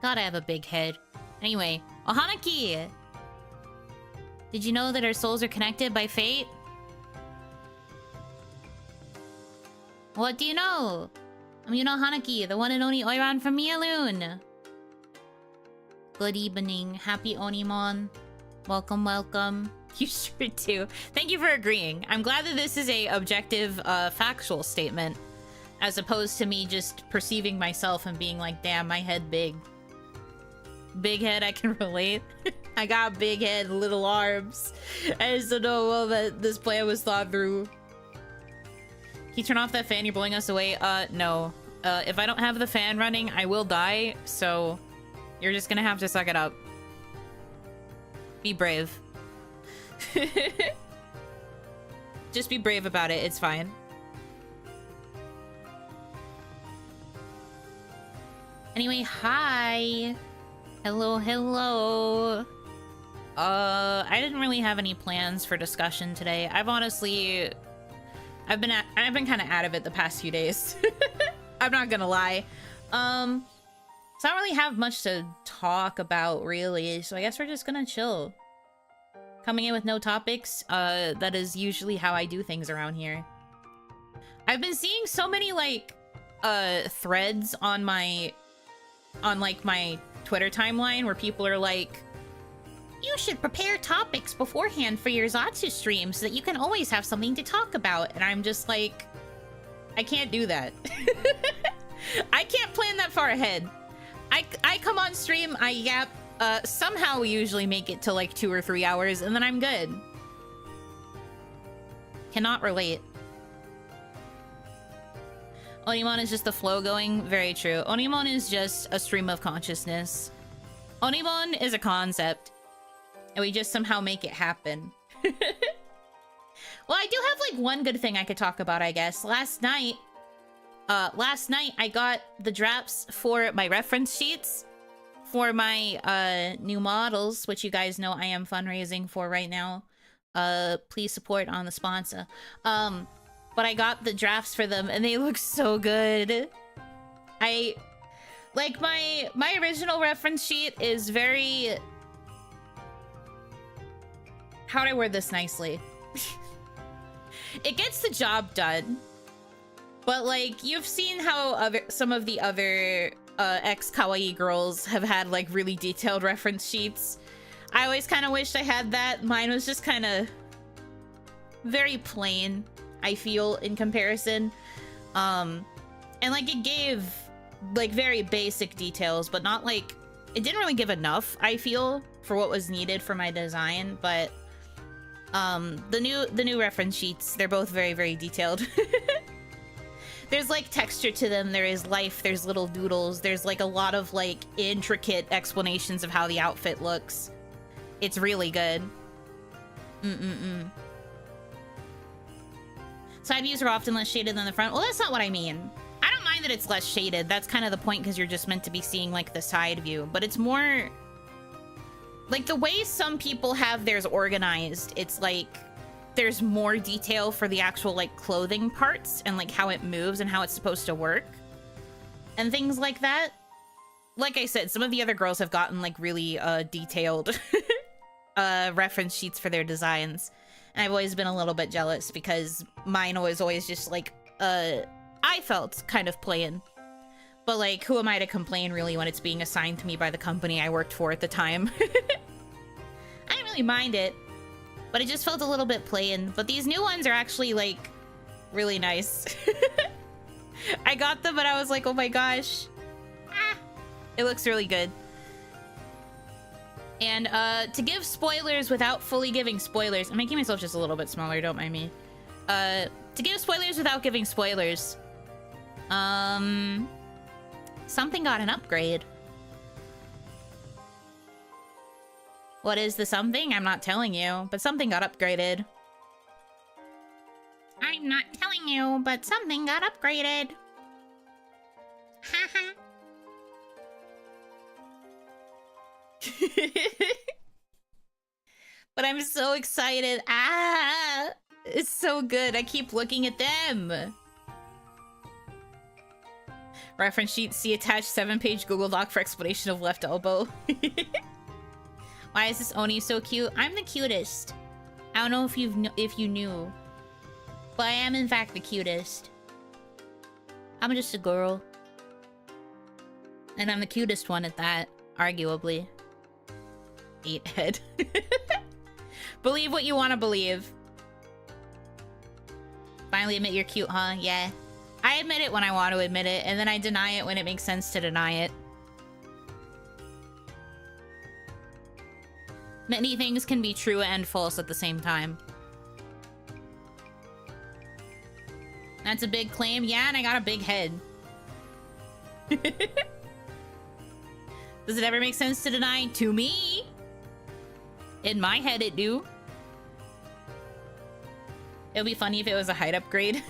God, I have a big head. Anyway, Hanaki! Did you know that our souls are connected by fate? What do you know? I'm Yuno Hanaki, the one and only Oiran from Mialoon. Good evening. Happy OniMon. Welcome, welcome. You sure do. Thank you for agreeing. I'm glad that this is a objective, factual statement, as opposed to me just perceiving myself and being like, damn, my head big. Big head, I can relate. I got big head, little arms. I just don't know well that this plan was thought through. Can you turn off that fan? You're blowing us away. No. If I don't have the fan running, I will die, so you're just gonna have to suck it up. Be brave. Just be brave about it, it's fine. Anyway, hi! Hello, hello! I didn't really have any plans for discussion today. I've been kind of out of it the past few days. I'm not gonna lie. So I don't really have much to talk about, really, so I guess we're just gonna chill. Coming in with no topics, that is usually how I do things around here. I've been seeing so many, like, threads on my Twitter timeline where people are like, you should prepare topics beforehand for your Zatsu stream so that you can always have something to talk about. And I'm just like, I can't do that. I can't plan that far ahead. I come on stream, I yap, somehow we usually make it to like 2 or 3 hours, and then I'm good. Cannot relate. OniMon is just the flow going. Very true. OniMon is just a stream of consciousness. OniMon is a concept, and we just somehow make it happen. Well, I do have like one good thing I could talk about, I guess. Last night I got the drafts for my reference sheets for my new models, which you guys know I am fundraising for right now. Please support on the sponsor. But I got the drafts for them and they look so good. I like my original reference sheet is very, how do I word this nicely? It gets the job done. But like, you've seen how some of the other ex-kawaii girls have had like really detailed reference sheets. I always kind of wished I had that. Mine was just kind of very plain, I feel, in comparison. And like, it gave like very basic details, but not like, it didn't really give enough, I feel, for what was needed for my design. But the new reference sheets, they're both very, very detailed. There's like texture to them, there is life, there's little doodles, there's like a lot of like intricate explanations of how the outfit looks. It's really good. Side views are often less shaded than the front. Well, that's not what I mean. I don't mind that it's less shaded. That's kind of the point, because you're just meant to be seeing like the side view. But it's more like the way some people have theirs organized. It's like there's more detail for the actual like clothing parts and like how it moves and how it's supposed to work and things like that. Like I said, some of the other girls have gotten like really detailed reference sheets for their designs. And I've always been a little bit jealous because mine was always just like, I felt kind of plain. But like, who am I to complain really when it's being assigned to me by the company I worked for at the time? I didn't really mind it, but it just felt a little bit plain. But these new ones are actually like really nice. I got them and I was like, oh my gosh. Ah, it looks really good. And to give spoilers without fully giving spoilers, I'm making myself just a little bit smaller, don't mind me. To give spoilers without giving spoilers, something got an upgrade. What is the something? I'm not telling you, but something got upgraded. I'm not telling you, but something got upgraded. Haha. But I'm so excited. Ah, it's so good. I keep looking at them. Reference sheet, see attached 7-page Google Doc for explanation of left elbow. Why is this Oni so cute? I'm the cutest. I don't know if you knew, but I am in fact the cutest. I'm just a girl. And I'm the cutest one at that, arguably. 8 head. Believe what you want to believe. Finally admit you're cute, huh? Yeah. I admit it when I want to admit it, and then I deny it when it makes sense to deny it. Many things can be true and false at the same time. That's a big claim. Yeah, and I got a big head. Does it ever make sense to deny? To me. In my head, it do. It would be funny if it was a height upgrade.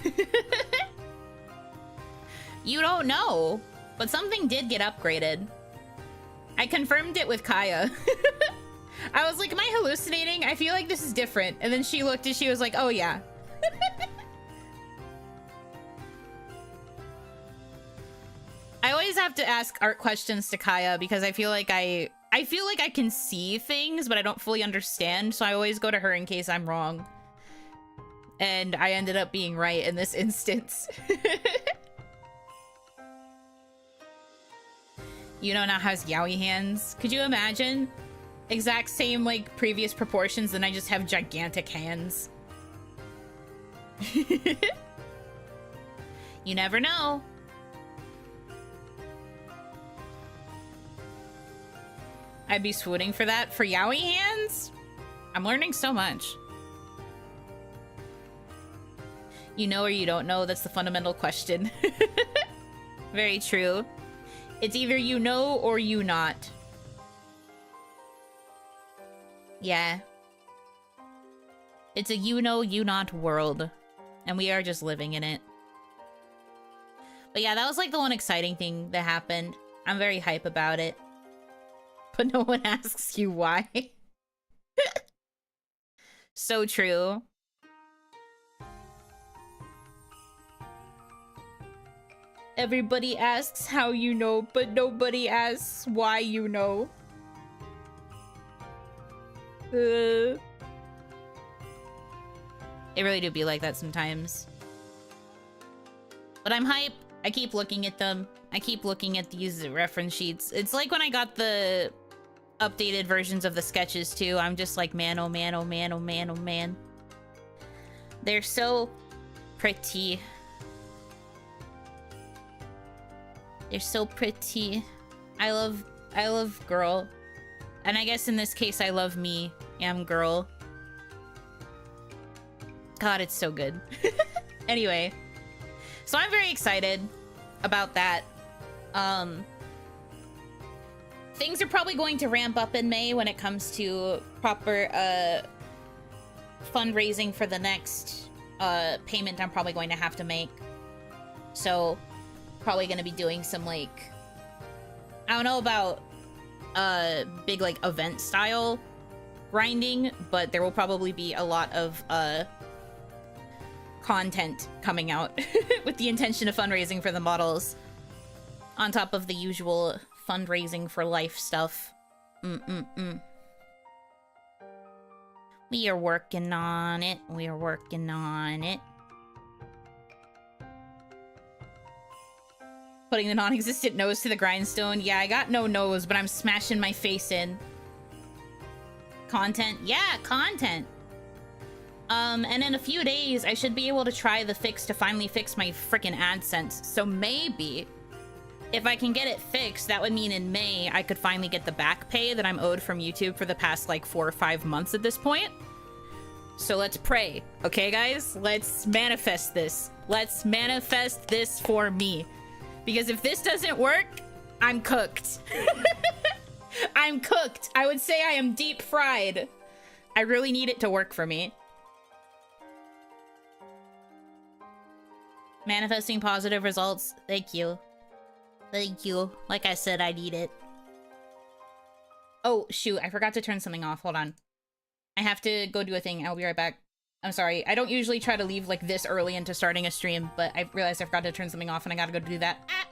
You don't know, but something did get upgraded. I confirmed it with Kaya. I was like, am I hallucinating? I feel like this is different. And then she looked and she was like, oh yeah. I always have to ask art questions to Kaya because I feel like I can see things, but I don't fully understand. So I always go to her in case I'm wrong. And I ended up being right in this instance. Yuno now has yaoi hands. Could you imagine? Exact same, like, previous proportions, then I just have gigantic hands. You never know. I'd be swooning for that. For yaoi hands? I'm learning so much. You know or you don't know? That's the fundamental question. Very true. It's either you know or you not. Yeah. It's a you know, you not world. And we are just living in it. But yeah, that was like the one exciting thing that happened. I'm very hype about it. But no one asks you why. So true. Everybody asks how you know, but nobody asks why you know. It really do be like that sometimes. But I'm hype. I keep looking at them. I keep looking at these reference sheets. It's like when I got the updated versions of the sketches too. I'm just like, man, oh man, oh man, oh man, oh man. They're so pretty. They're so pretty. I love girl. And I guess in this case, I love me. Am girl. God, it's so good. Anyway. So I'm very excited about that. Things are probably going to ramp up in May when it comes to proper fundraising for the next payment I'm probably going to have to make. So probably going to be doing some, like, I don't know about big, like, event style grinding, but there will probably be a lot of content coming out with the intention of fundraising for the models on top of the usual fundraising for life stuff. We are working on it. We are working on it. Putting the non-existent nose to the grindstone. Yeah, I got no nose, but I'm smashing my face in. Content? Yeah, content. And in a few days, I should be able to try the fix to finally fix my frickin' AdSense. So maybe, if I can get it fixed, that would mean in May, I could finally get the back pay that I'm owed from YouTube for the past, like, 4 or 5 months at this point. So let's pray. Okay, guys? Let's manifest this. Let's manifest this for me. Because if this doesn't work, I'm cooked. I'm cooked. I would say I am deep fried. I really need it to work for me. Manifesting positive results. Thank you. Thank you. Like I said, I need it. Oh, shoot. I forgot to turn something off. Hold on. I have to go do a thing. I'll be right back. I'm sorry. I don't usually try to leave like this early into starting a stream, but I realized I forgot to turn something off and I gotta go do that. Ah!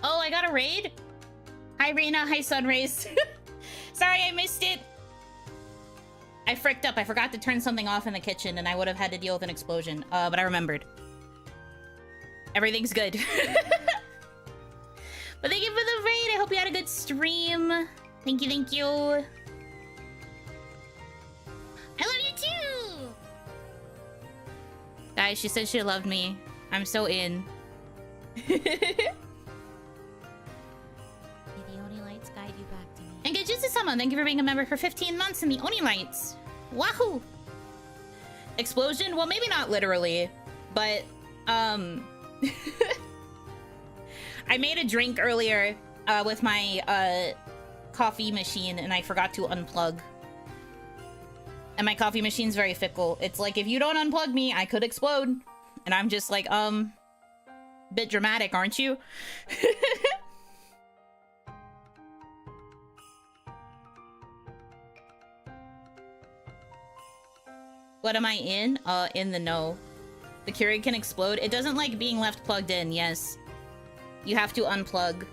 Oh, I got a raid? Hi, Reina. Hi, Sunrays. Sorry, I missed it. I fricked up. I forgot to turn something off in the kitchen, and I would have had to deal with an explosion. But I remembered. Everything's good. But thank you for the raid. I hope you had a good stream. Thank you, thank you. I love you too! Guys, she said she loved me. I'm so in. May the Oni Lights guide you back to me. And Gajitsu-sama, thank you for being a member for 15 months in the Oni Lights. Wahoo! Explosion? Well, maybe not literally, but, I made a drink earlier with my coffee machine, and I forgot to unplug. And my coffee machine's very fickle. It's like, if you don't unplug me, I could explode. And I'm just like, bit dramatic, aren't you? What am I in? In the know. The Keurig can explode. It doesn't like being left plugged in, yes. You have to unplug.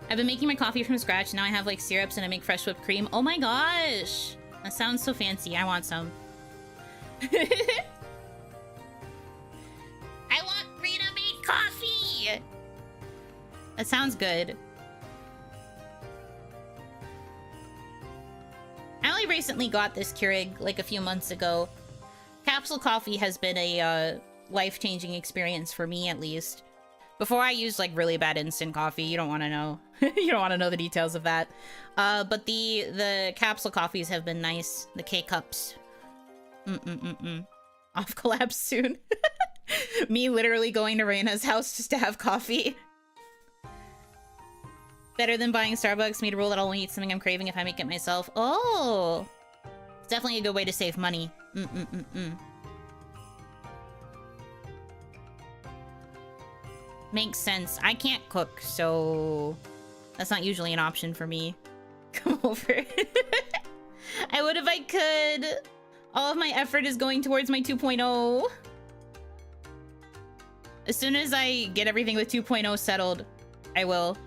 I've been making my coffee from scratch. Now I have like syrups and I make fresh whipped cream. Oh my gosh! That sounds so fancy. I want some. I want Rita made coffee! That sounds good. I only recently got this Keurig like a few months ago. Capsule coffee has been a life-changing experience for me, at least. Before I used like really bad instant coffee. You don't want to know. You don't want to know the details of that. But the capsule coffees have been nice. The K-cups. Off collab soon. Me literally going to Reina's house just to have coffee. Better than buying Starbucks. Made a rule that I'll only eat something I'm craving if I make it myself. Oh! It's definitely a good way to save money. Makes sense. I can't cook, so that's not usually an option for me. Come over. I would if I could. All of my effort is going towards my 2.0. As soon as I get everything with 2.0 settled, I will.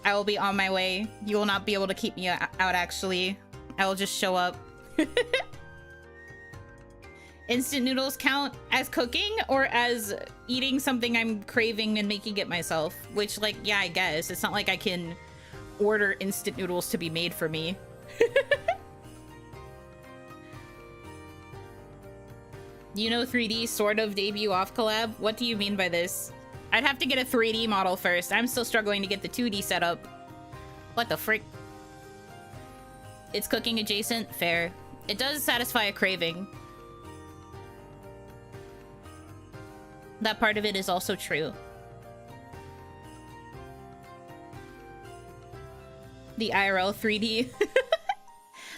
I will be on my way. You will not be able to keep me out, actually. I will just show up. Instant noodles count as cooking or as eating something I'm craving and making it myself? Which, like, yeah, I guess. It's not like I can order instant noodles to be made for me. Yuno 3D sort of debut off collab? What do you mean by this? I'd have to get a 3D model first. I'm still struggling to get the 2D set up. What the frick? It's cooking adjacent? Fair. It does satisfy a craving. That part of it is also true. The IRL 3D.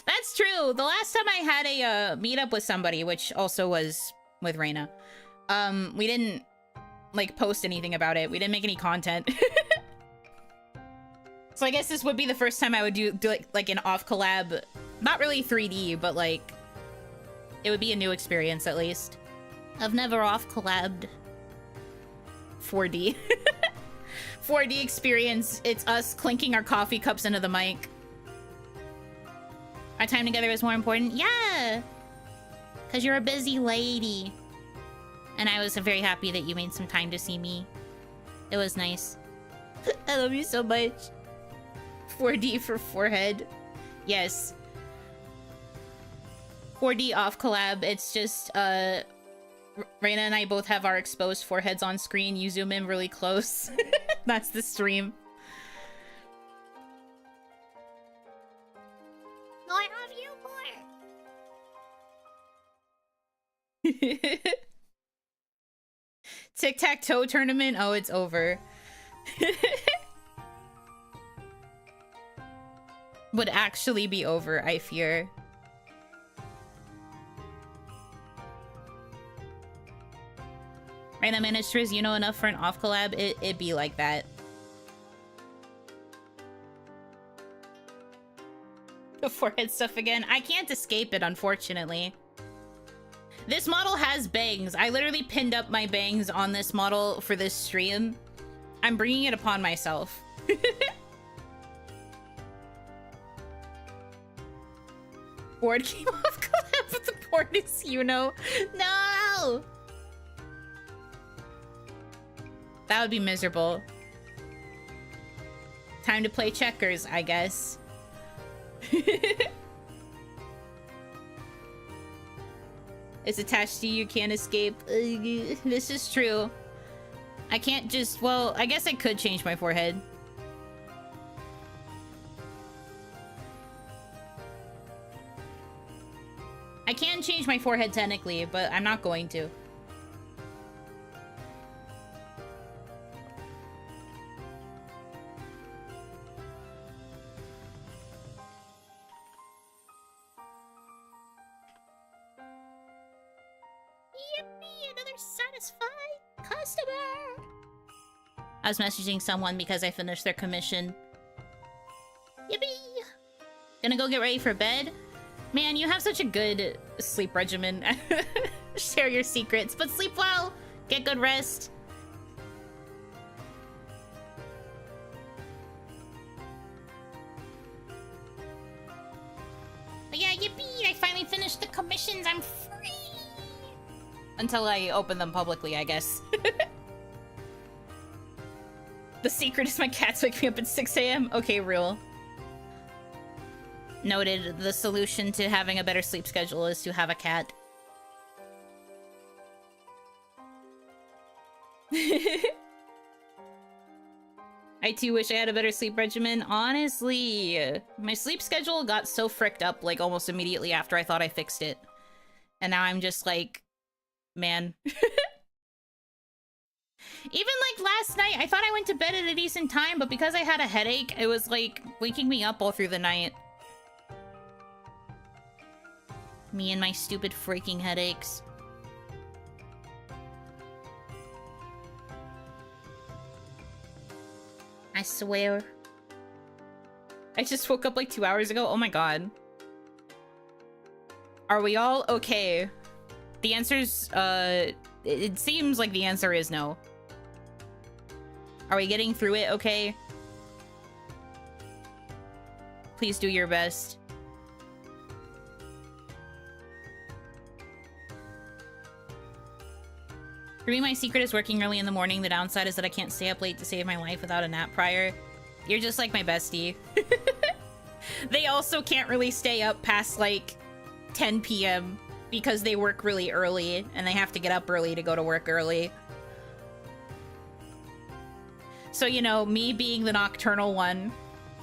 That's true. The last time I had a meetup with somebody, which also was with Reina, we didn't like post anything about it. We didn't make any content. So I guess this would be the first time I would do like an off collab. Not really 3D, but like it would be a new experience at least. I've never off collabed. 4D. 4D experience. It's us clinking our coffee cups into the mic. Our time together is more important. Yeah! Because you're a busy lady. And I was very happy that you made some time to see me. It was nice. I love you so much. 4D for forehead. Yes. 4D off collab. It's just, Reina and I both have our exposed foreheads on screen. You zoom in really close. That's the stream. No, I love you more. Tic-tac-toe tournament? Oh, it's over. Would actually be over, I fear. Random ministers, you know enough for an off collab? It'd be like that. The forehead stuff again. I can't escape it, unfortunately. This model has bangs. I literally pinned up my bangs on this model for this stream. I'm bringing it upon myself. Board came off collab with the board is Yuno. No! That would be miserable. Time to play checkers, I guess. It's attached to you, can't escape. This is true. I can't just, well, I guess I could change my forehead. I can change my forehead technically, but I'm not going to. Yippee, another satisfied customer! I was messaging someone because I finished their commission. Yippee! Gonna go get ready for bed? Man, you have such a good sleep regimen. Share your secrets, but sleep well. Get good rest. But yeah, yippee! I finally finished the commissions. I'm free! Until I open them publicly, I guess. The secret is my cats wake me up at 6 a.m. Okay, real. Noted. The solution to having a better sleep schedule is to have a cat. I too wish I had a better sleep regimen. Honestly, my sleep schedule got so fricked up like almost immediately after I thought I fixed it. And now I'm just like, man. Even like last night, I thought I went to bed at a decent time, but because I had a headache, it was like waking me up all through the night. Me and my stupid freaking headaches. I swear. I just woke up like 2 hours ago. Oh my god. Are we all okay? The answer's, it seems like the answer is no. Are we getting through it okay? Please do your best. For me, my secret is working early in the morning. The downside is that I can't stay up late to save my life without a nap prior. You're just like my bestie. They also can't really stay up past like 10 p.m. because they work really early and they have to get up early to go to work early. So, you know, me being the nocturnal one,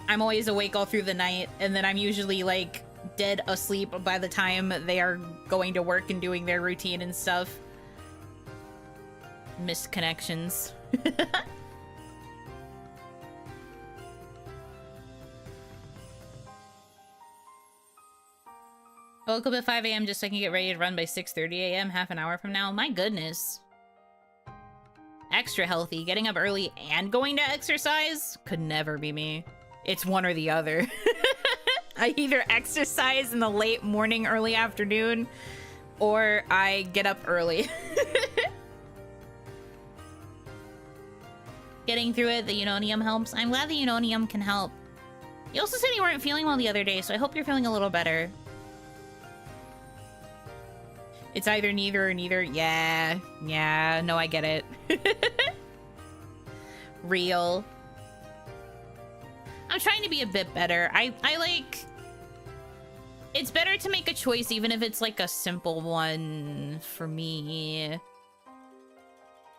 I'm always awake all through the night, and then I'm usually like dead asleep by the time they are going to work and doing their routine and stuff. Missed connections. I woke up at 5 a.m. just so I can get ready to run by 6:30 a.m. half an hour from now. My goodness. Extra healthy. Getting up early and going to exercise could never be me. It's one or the other. I either exercise in the late morning, early afternoon, or I get up early. Getting through it, the Unonium helps. I'm glad the Unonium can help. You also said you weren't feeling well the other day, so I hope you're feeling a little better. It's either neither or neither. Yeah, no, I get it. Real. I'm trying to be a bit better. I like... It's better to make a choice, even if it's like a simple one for me.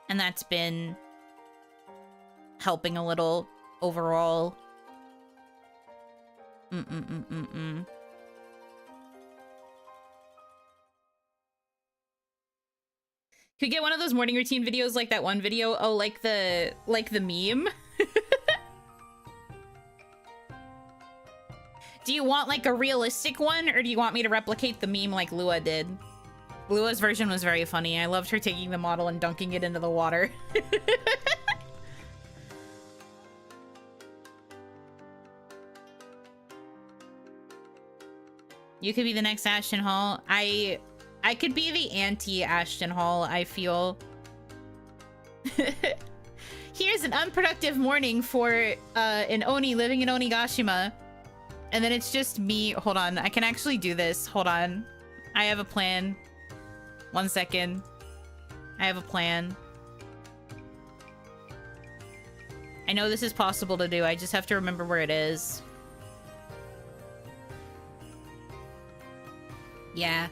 And that's been helping a little overall. Could get one of those morning routine videos like that one video. Oh, like the meme. Do you want like a realistic one, or do you want me to replicate the meme like Lua did? Lua's version was very funny. I loved her taking the model and dunking it into the water. You could be the next Ashton Hall. I I could be the anti-Ashton Hall, I feel. Here's an unproductive morning for an Oni living in Onigashima. And then it's just me. Hold on, I can actually do this. Hold on. I have a plan. 1 second. I have a plan. I know this is possible to do. I just have to remember where it is. Yeah.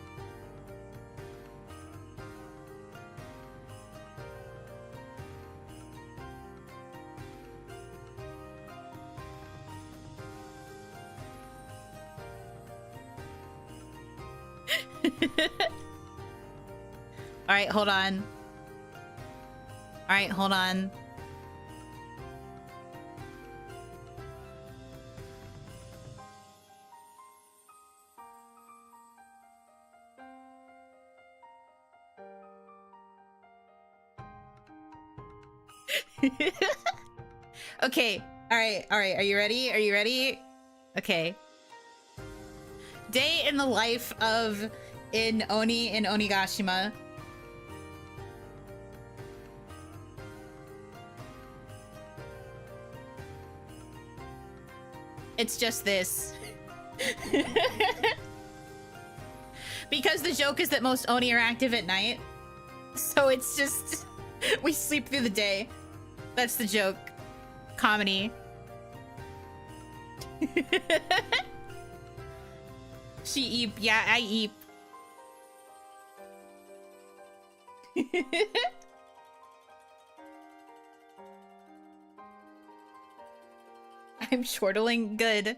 All right, hold on. All right, hold on. Okay. All right. All right. Are you ready? Are you ready? Okay. Day in the life of an Oni in Onigashima. It's just this. Because the joke is that most Oni are active at night. So it's just... we sleep through the day. That's the joke. Comedy. She eep. Yeah, I eep. I'm chortling. Good.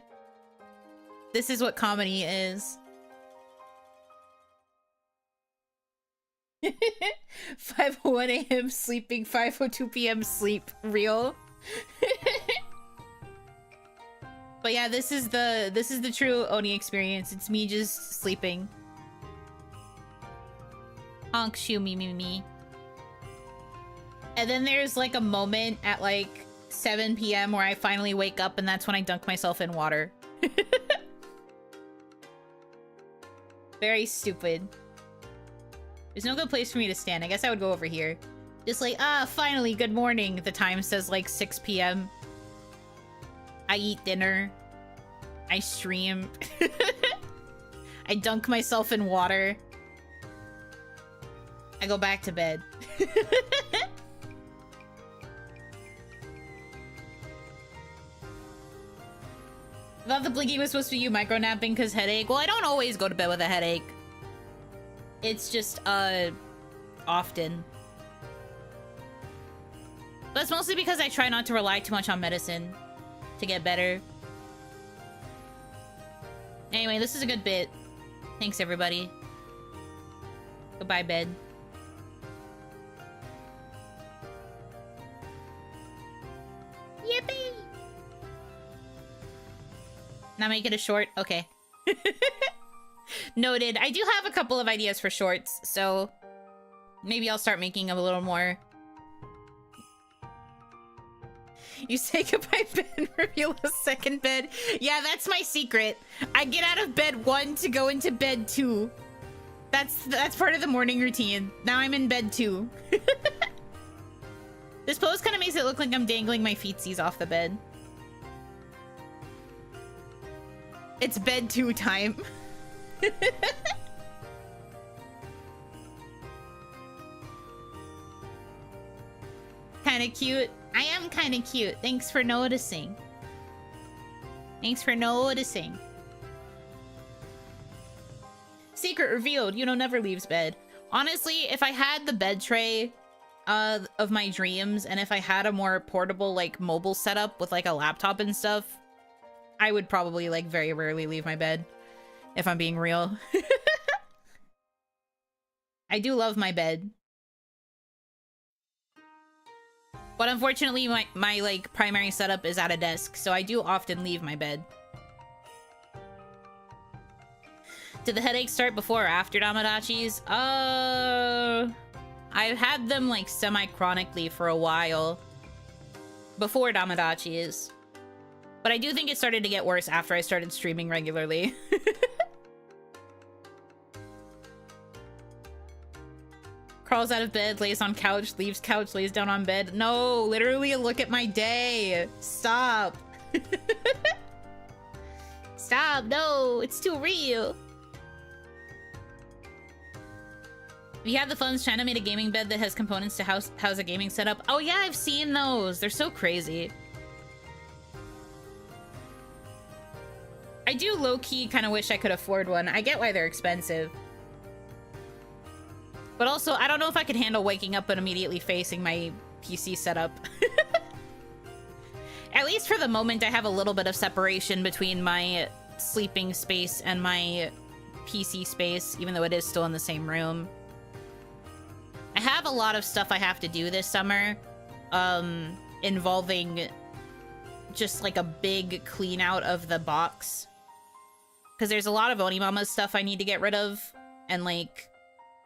This is what comedy is. 5:01 a.m. sleeping, 5:02 p.m. sleep. Real. But yeah, this is the true Oni experience. It's me just sleeping. Honk shoo me me me. And then there's like a moment at like 7 p.m. where I finally wake up, and that's when I dunk myself in water. Very stupid. There's no good place for me to stand. I guess I would go over here. Just like, finally, good morning. The time says like 6 p.m. I eat dinner. I stream. I dunk myself in water. I go back to bed. I thought the blinking was supposed to be you micro-napping because headache. Well, I don't always go to bed with a headache. It's just, often. But it's mostly because I try not to rely too much on medicine to get better. Anyway, this is a good bit. Thanks, everybody. Goodbye, bed. Yippee! Now make it a short? Okay. Noted. I do have a couple of ideas for shorts, so maybe I'll start making a little more. You say goodbye bed and reveal a second bed. Yeah, that's my secret. I get out of bed 1 to go into bed 2. That's part of the morning routine. Now I'm in bed 2. This pose kind of makes it look like I'm dangling my feetsies off the bed. It's bed 2 time. Kind of cute. I am kind of cute. Thanks for noticing. Thanks for noticing. Secret revealed. Yuno never leaves bed. Honestly, if I had the bed tray of my dreams, and if I had a more portable, like, mobile setup with, like, a laptop and stuff, I would probably, like, very rarely leave my bed, if I'm being real. I do love my bed. But unfortunately, my like, primary setup is at a desk, so I do often leave my bed. Did the headaches start before or after Damadachis? I've had them, like, semi-chronically for a while. Before Damadachis. But I do think it started to get worse after I started streaming regularly. crawls out of bed, lays on couch, leaves couch, lays down on bed. No, literally look at my day. Stop. Stop, no, it's too real. If you have the funds, China made a gaming bed that has components to house a gaming setup. Oh yeah, I've seen those. They're so crazy. I do low-key kind of wish I could afford one. I get why they're expensive. But also, I don't know if I could handle waking up and immediately facing my PC setup. At least for the moment, I have a little bit of separation between my sleeping space and my PC space, even though it is still in the same room. I have a lot of stuff I have to do this summer, involving just like a big clean out of the box. Because there's a lot of OniMama stuff I need to get rid of, and like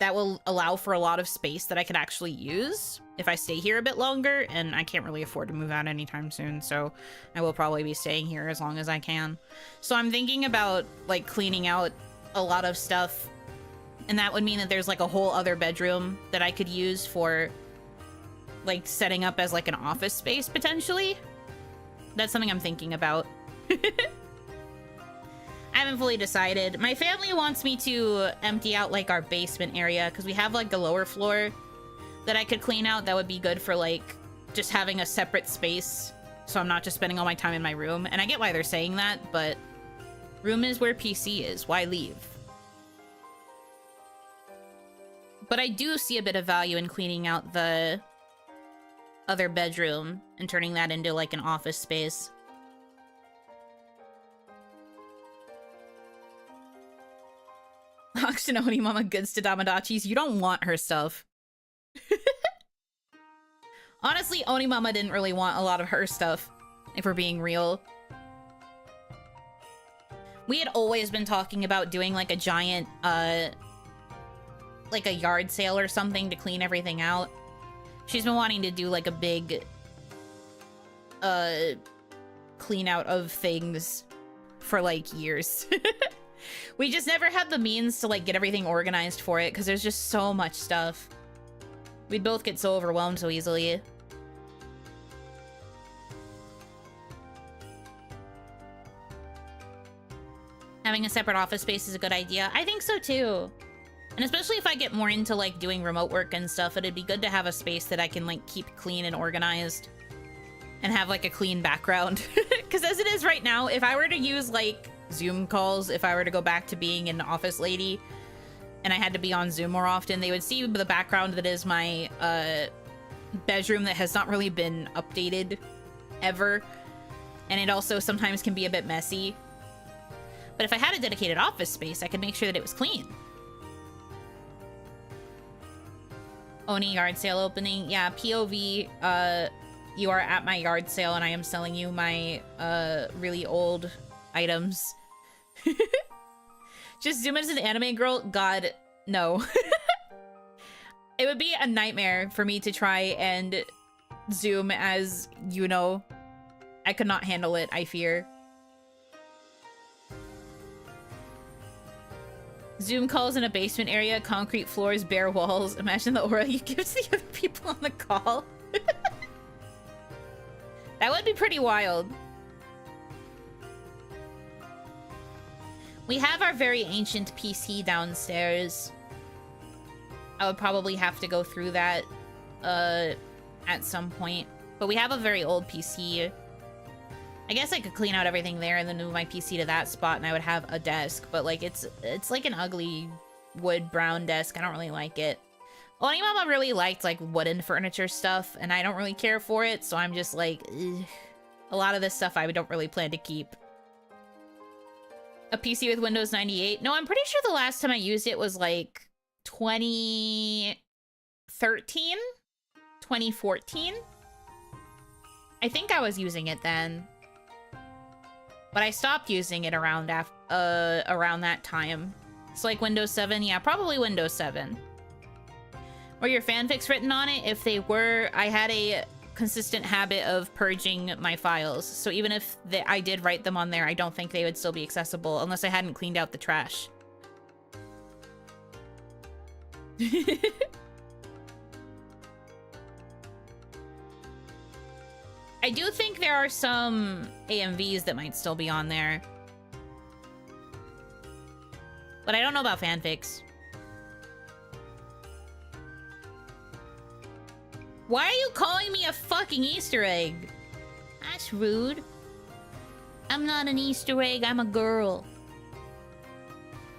that will allow for a lot of space that I could actually use if I stay here a bit longer, and I can't really afford to move out anytime soon, so I will probably be staying here as long as I can. So I'm thinking about like cleaning out a lot of stuff, and that would mean that there's like a whole other bedroom that I could use for like setting up as like an office space potentially. That's something I'm thinking about. I haven't fully decided. My family wants me to empty out like our basement area because we have like the lower floor that I could clean out. That would be good for like just having a separate space, so I'm not just spending all my time in my room. And I get why they're saying that, but room is where PC is. Why leave? But I do see a bit of value in cleaning out the other bedroom and turning that into like an office space. Auction OniMama goods to Damadachis. You don't want her stuff. Honestly, OniMama didn't really want a lot of her stuff, if we're being real. We had always been talking about doing like a giant, like a yard sale or something to clean everything out. She's been wanting to do like a big, clean out of things for like years. We just never had the means to like get everything organized for it because there's just so much stuff. We'd both get so overwhelmed so easily. Having a separate office space is a good idea. I think so too. And especially if I get more into like doing remote work and stuff, it'd be good to have a space that I can like keep clean and organized and have like a clean background. Because as it is right now, if I were to use like Zoom calls, if I were to go back to being an office lady and I had to be on Zoom more often, they would see the background that is my bedroom that has not really been updated ever. And it also sometimes can be a bit messy. But if I had a dedicated office space, I could make sure that it was clean. Oni yard sale opening. Yeah, POV, you are at my yard sale and I am selling you my really old items. Just zoom as an anime girl? God, no. It would be a nightmare for me to try and zoom as Yuno. I could not handle it, I fear. Zoom calls in a basement area, concrete floors, bare walls. Imagine the aura you give to the other people on the call. That would be pretty wild. We have our very ancient PC downstairs. I would probably have to go through that at some point. But we have a very old PC. I guess I could clean out everything there and then move my PC to that spot and I would have a desk. But like it's like an ugly wood brown desk. I don't really like it. OniMama really liked like wooden furniture stuff and I don't really care for it. So I'm just like, ugh. A lot of this stuff I don't really plan to keep. A PC with Windows 98? No, I'm pretty sure the last time I used it was like 2013? 2014? I think I was using it then. But I stopped using it around that time. It's like Windows 7? Yeah, probably Windows 7. Were your fanfics written on it? If they were, I had a consistent habit of purging my files. So even if I did write them on there, I don't think they would still be accessible unless I hadn't cleaned out the trash. I do think there are some AMVs that might still be on there. But I don't know about fanfics. Why are you calling me a fucking Easter egg? That's rude. I'm not an Easter egg, I'm a girl.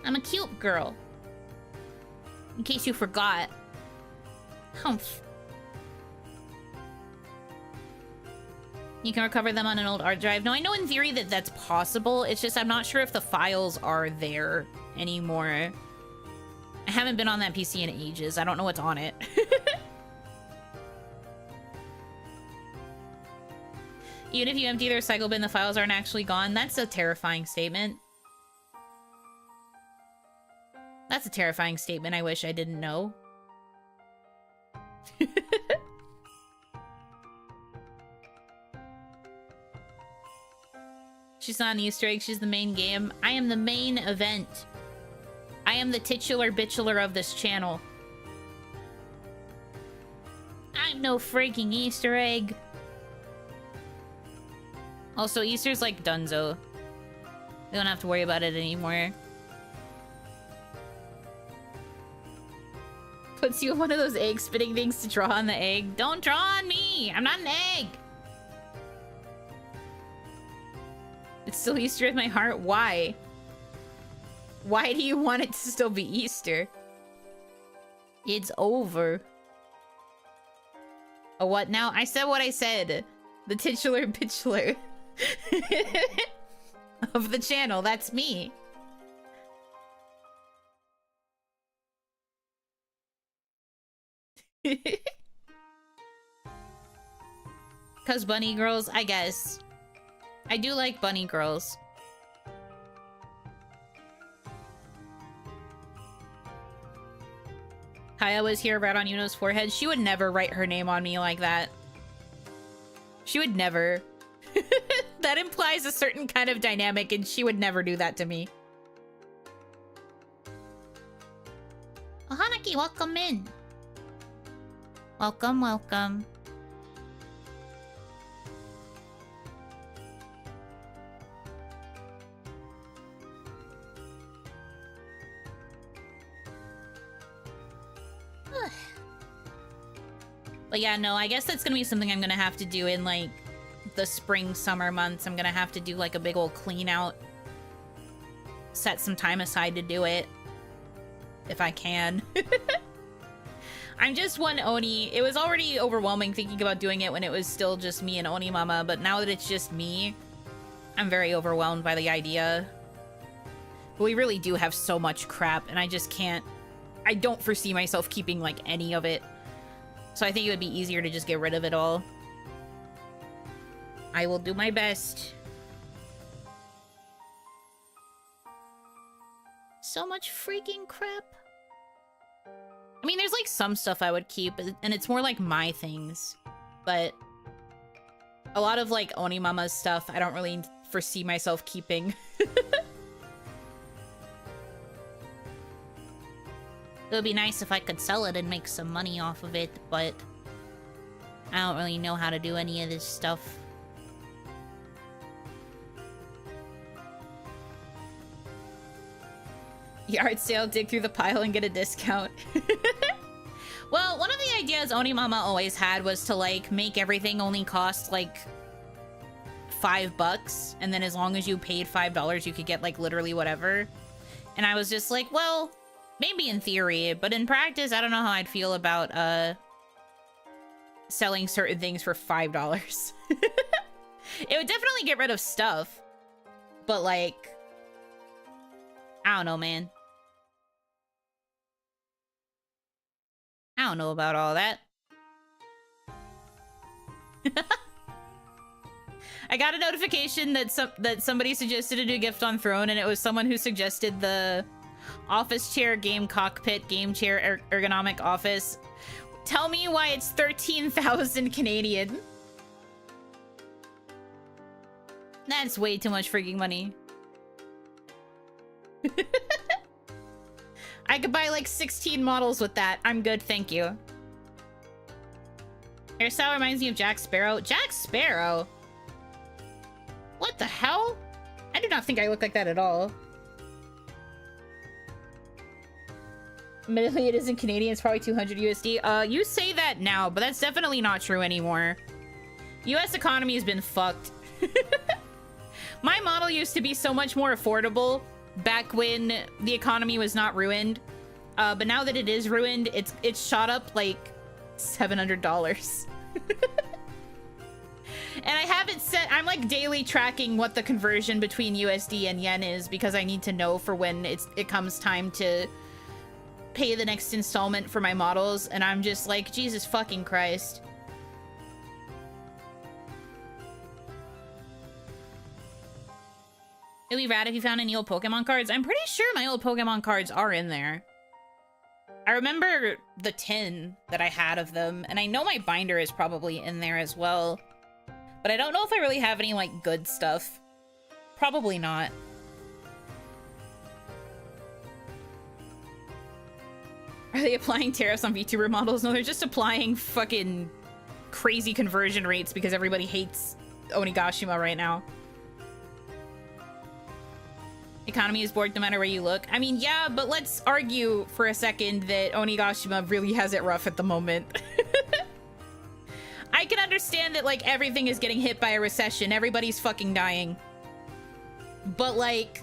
I'm a cute girl. In case you forgot. Humph. You can recover them on an old art drive. No, I know in theory that that's possible. It's just I'm not sure if the files are there anymore. I haven't been on that PC in ages. I don't know what's on it. Even if you empty their recycle bin, the files aren't actually gone. That's a terrifying statement. That's a terrifying statement I wish I didn't know. She's not an Easter egg, she's the main game. I am the main event. I am the titular bitchular of this channel. I'm no freaking Easter egg. Also, Easter's like dunzo. We don't have to worry about it anymore. Puts you in one of those egg spitting things to draw on the egg. Don't draw on me! I'm not an egg! It's still Easter in my heart. Why? Why do you want it to still be Easter? It's over. Oh, what now? I said what I said. The titular bitchular of the channel. That's me. Cause bunny girls, I guess. I do like bunny girls. Kaya was here right on Yuno's forehead. She would never write her name on me like that. She would never. That implies a certain kind of dynamic, and she would never do that to me. Oh, Hanaki, welcome in. Welcome, welcome. But yeah, no, I guess that's gonna be something I'm gonna have to do in like the spring, summer months. I'm gonna have to do like a big old clean out. Set some time aside to do it. If I can. I'm just one Oni. It was already overwhelming thinking about doing it when it was still just me and Oni Mama, but now that it's just me, I'm very overwhelmed by the idea. But we really do have so much crap, and I just can't... I don't foresee myself keeping, like, any of it. So I think it would be easier to just get rid of it all. I will do my best. So much freaking crap. I mean, there's like some stuff I would keep, and it's more like my things. But a lot of like Oni Mama's stuff, I don't really foresee myself keeping. It would be nice if I could sell it and make some money off of it, but I don't really know how to do any of this stuff. Yard sale, dig through the pile and get a discount. Well, one of the ideas Oni Mama always had was to like make everything only cost like $5, and then as long as you paid $5 you could get like literally whatever. And I was just like, well, maybe in theory, but in practice I don't know how I'd feel about selling certain things for $5. It would definitely get rid of stuff, but like, I don't know, man. I don't know about all that. I got a notification that somebody suggested a new gift on Throne, and it was someone who suggested the office chair game cockpit game chair ergonomic office. Tell me why it's 13,000 Canadian. That's way too much freaking money. I could buy like 16 models with that. I'm good, thank you. Hairstyle reminds me of Jack Sparrow. Jack Sparrow? What the hell? I do not think I look like that at all. Admittedly, it isn't Canadian. It's probably 200 USD. You say that now, but that's definitely not true anymore. US economy has been fucked. My model used to be so much more affordable back when the economy was not ruined. But now that it is ruined, it's shot up like $700. And I have it set, I'm like daily tracking what the conversion between USD and yen is because I need to know for when it comes time to pay the next installment for my models. And I'm just like, Jesus fucking Christ. It'd be rad if you found any old Pokemon cards. I'm pretty sure my old Pokemon cards are in there. I remember the tin that I had of them, and I know my binder is probably in there as well. But I don't know if I really have any, like, good stuff. Probably not. Are they applying tariffs on VTuber models? No, they're just applying fucking crazy conversion rates because everybody hates Onigashima right now. Economy is bored no matter where you look. I mean, yeah, but let's argue for a second that Onigashima really has it rough at the moment. I can understand that, like, everything is getting hit by a recession. Everybody's fucking dying. But, like,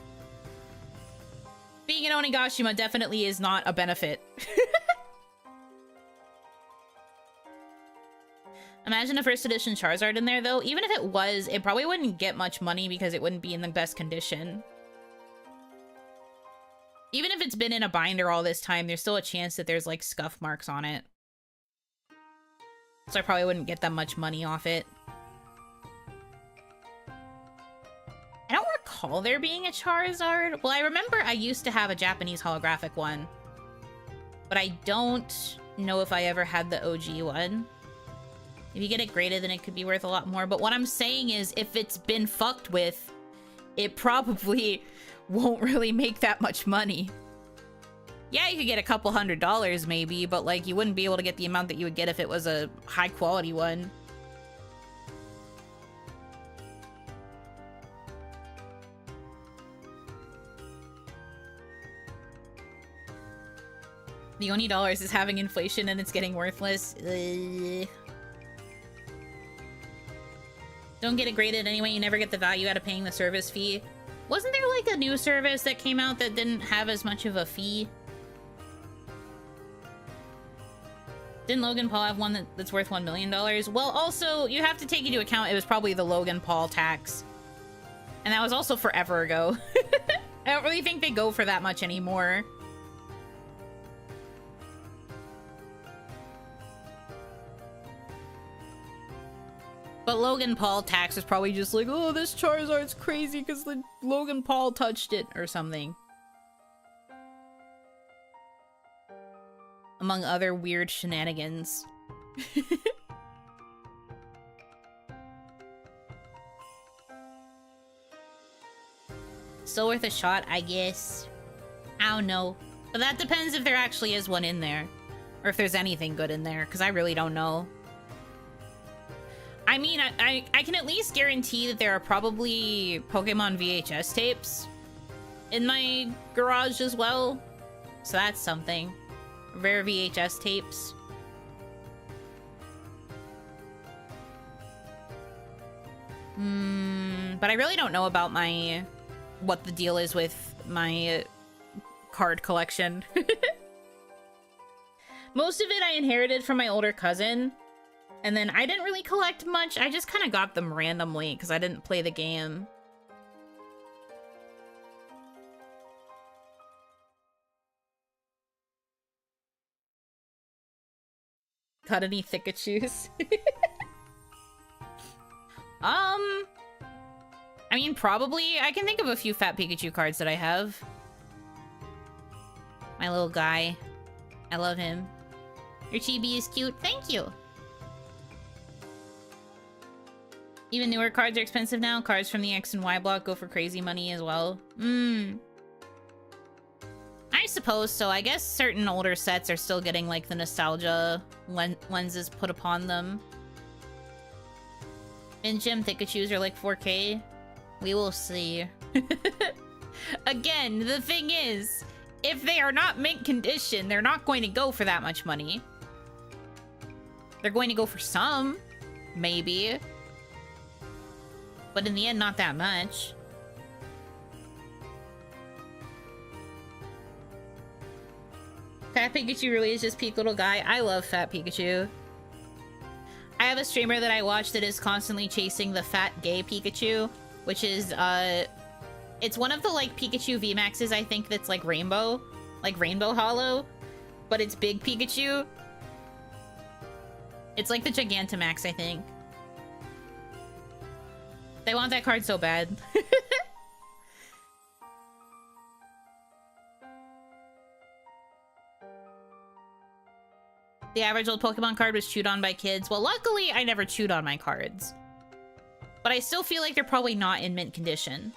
being an Onigashima definitely is not a benefit. Imagine a first edition Charizard in there, though. Even if it was, it probably wouldn't get much money because it wouldn't be in the best condition. Even if it's been in a binder all this time, there's still a chance that there's, like, scuff marks on it. So I probably wouldn't get that much money off it. I don't recall there being a Charizard. Well, I remember I used to have a Japanese holographic one. But I don't know if I ever had the OG one. If you get it graded, then it could be worth a lot more. But what I'm saying is, if it's been fucked with, it probably won't really make that much money. Yeah, you could get a couple $100 maybe, but like you wouldn't be able to get the amount that you would get if it was a high quality one. The Oni dollars is having inflation and it's getting worthless. Ugh. Don't get it graded anyway, you never get the value out of paying the service fee. Wasn't there like a new service that came out that didn't have as much of a fee? Didn't Logan Paul have one that's worth $1 million? Well, also, you have to take into account it was probably the Logan Paul tax. And that was also forever ago. I don't really think they go for that much anymore. But Logan Paul tax was probably just like, oh, this Charizard's crazy because the Logan Paul touched it or something. Among other weird shenanigans. Still worth a shot, I guess. I don't know. But that depends if there actually is one in there. Or if there's anything good in there, because I really don't know. I mean, I can at least guarantee that there are probably Pokemon VHS tapes in my garage as well. So that's something. Rare VHS tapes. But I really don't know about what the deal is with my card collection. Most of it I inherited from my older cousin. And then I didn't really collect much. I just kind of got them randomly because I didn't play the game. Got any Pikachus? I mean, probably. I can think of a few fat Pikachu cards that I have. My little guy. I love him. Your chibi is cute. Thank you. Even newer cards are expensive now. Cards from the X and Y block go for crazy money as well. I suppose so. I guess certain older sets are still getting like the nostalgia lenses put upon them. In gym, Pikachus are like 4K. We will see. Again, the thing is, if they are not mint condition, they're not going to go for that much money. They're going to go for some, maybe. But in the end, not that much. Fat Pikachu really is just peak little guy. I love Fat Pikachu. I have a streamer that I watch that is constantly chasing the fat gay Pikachu, which is, it's one of the, like, Pikachu VMAXs, I think, that's, like, rainbow hollow, but it's big Pikachu. It's like the Gigantamax, I think. They want that card so bad. The average old Pokemon card was chewed on by kids. Well, luckily, I never chewed on my cards. But I still feel like they're probably not in mint condition.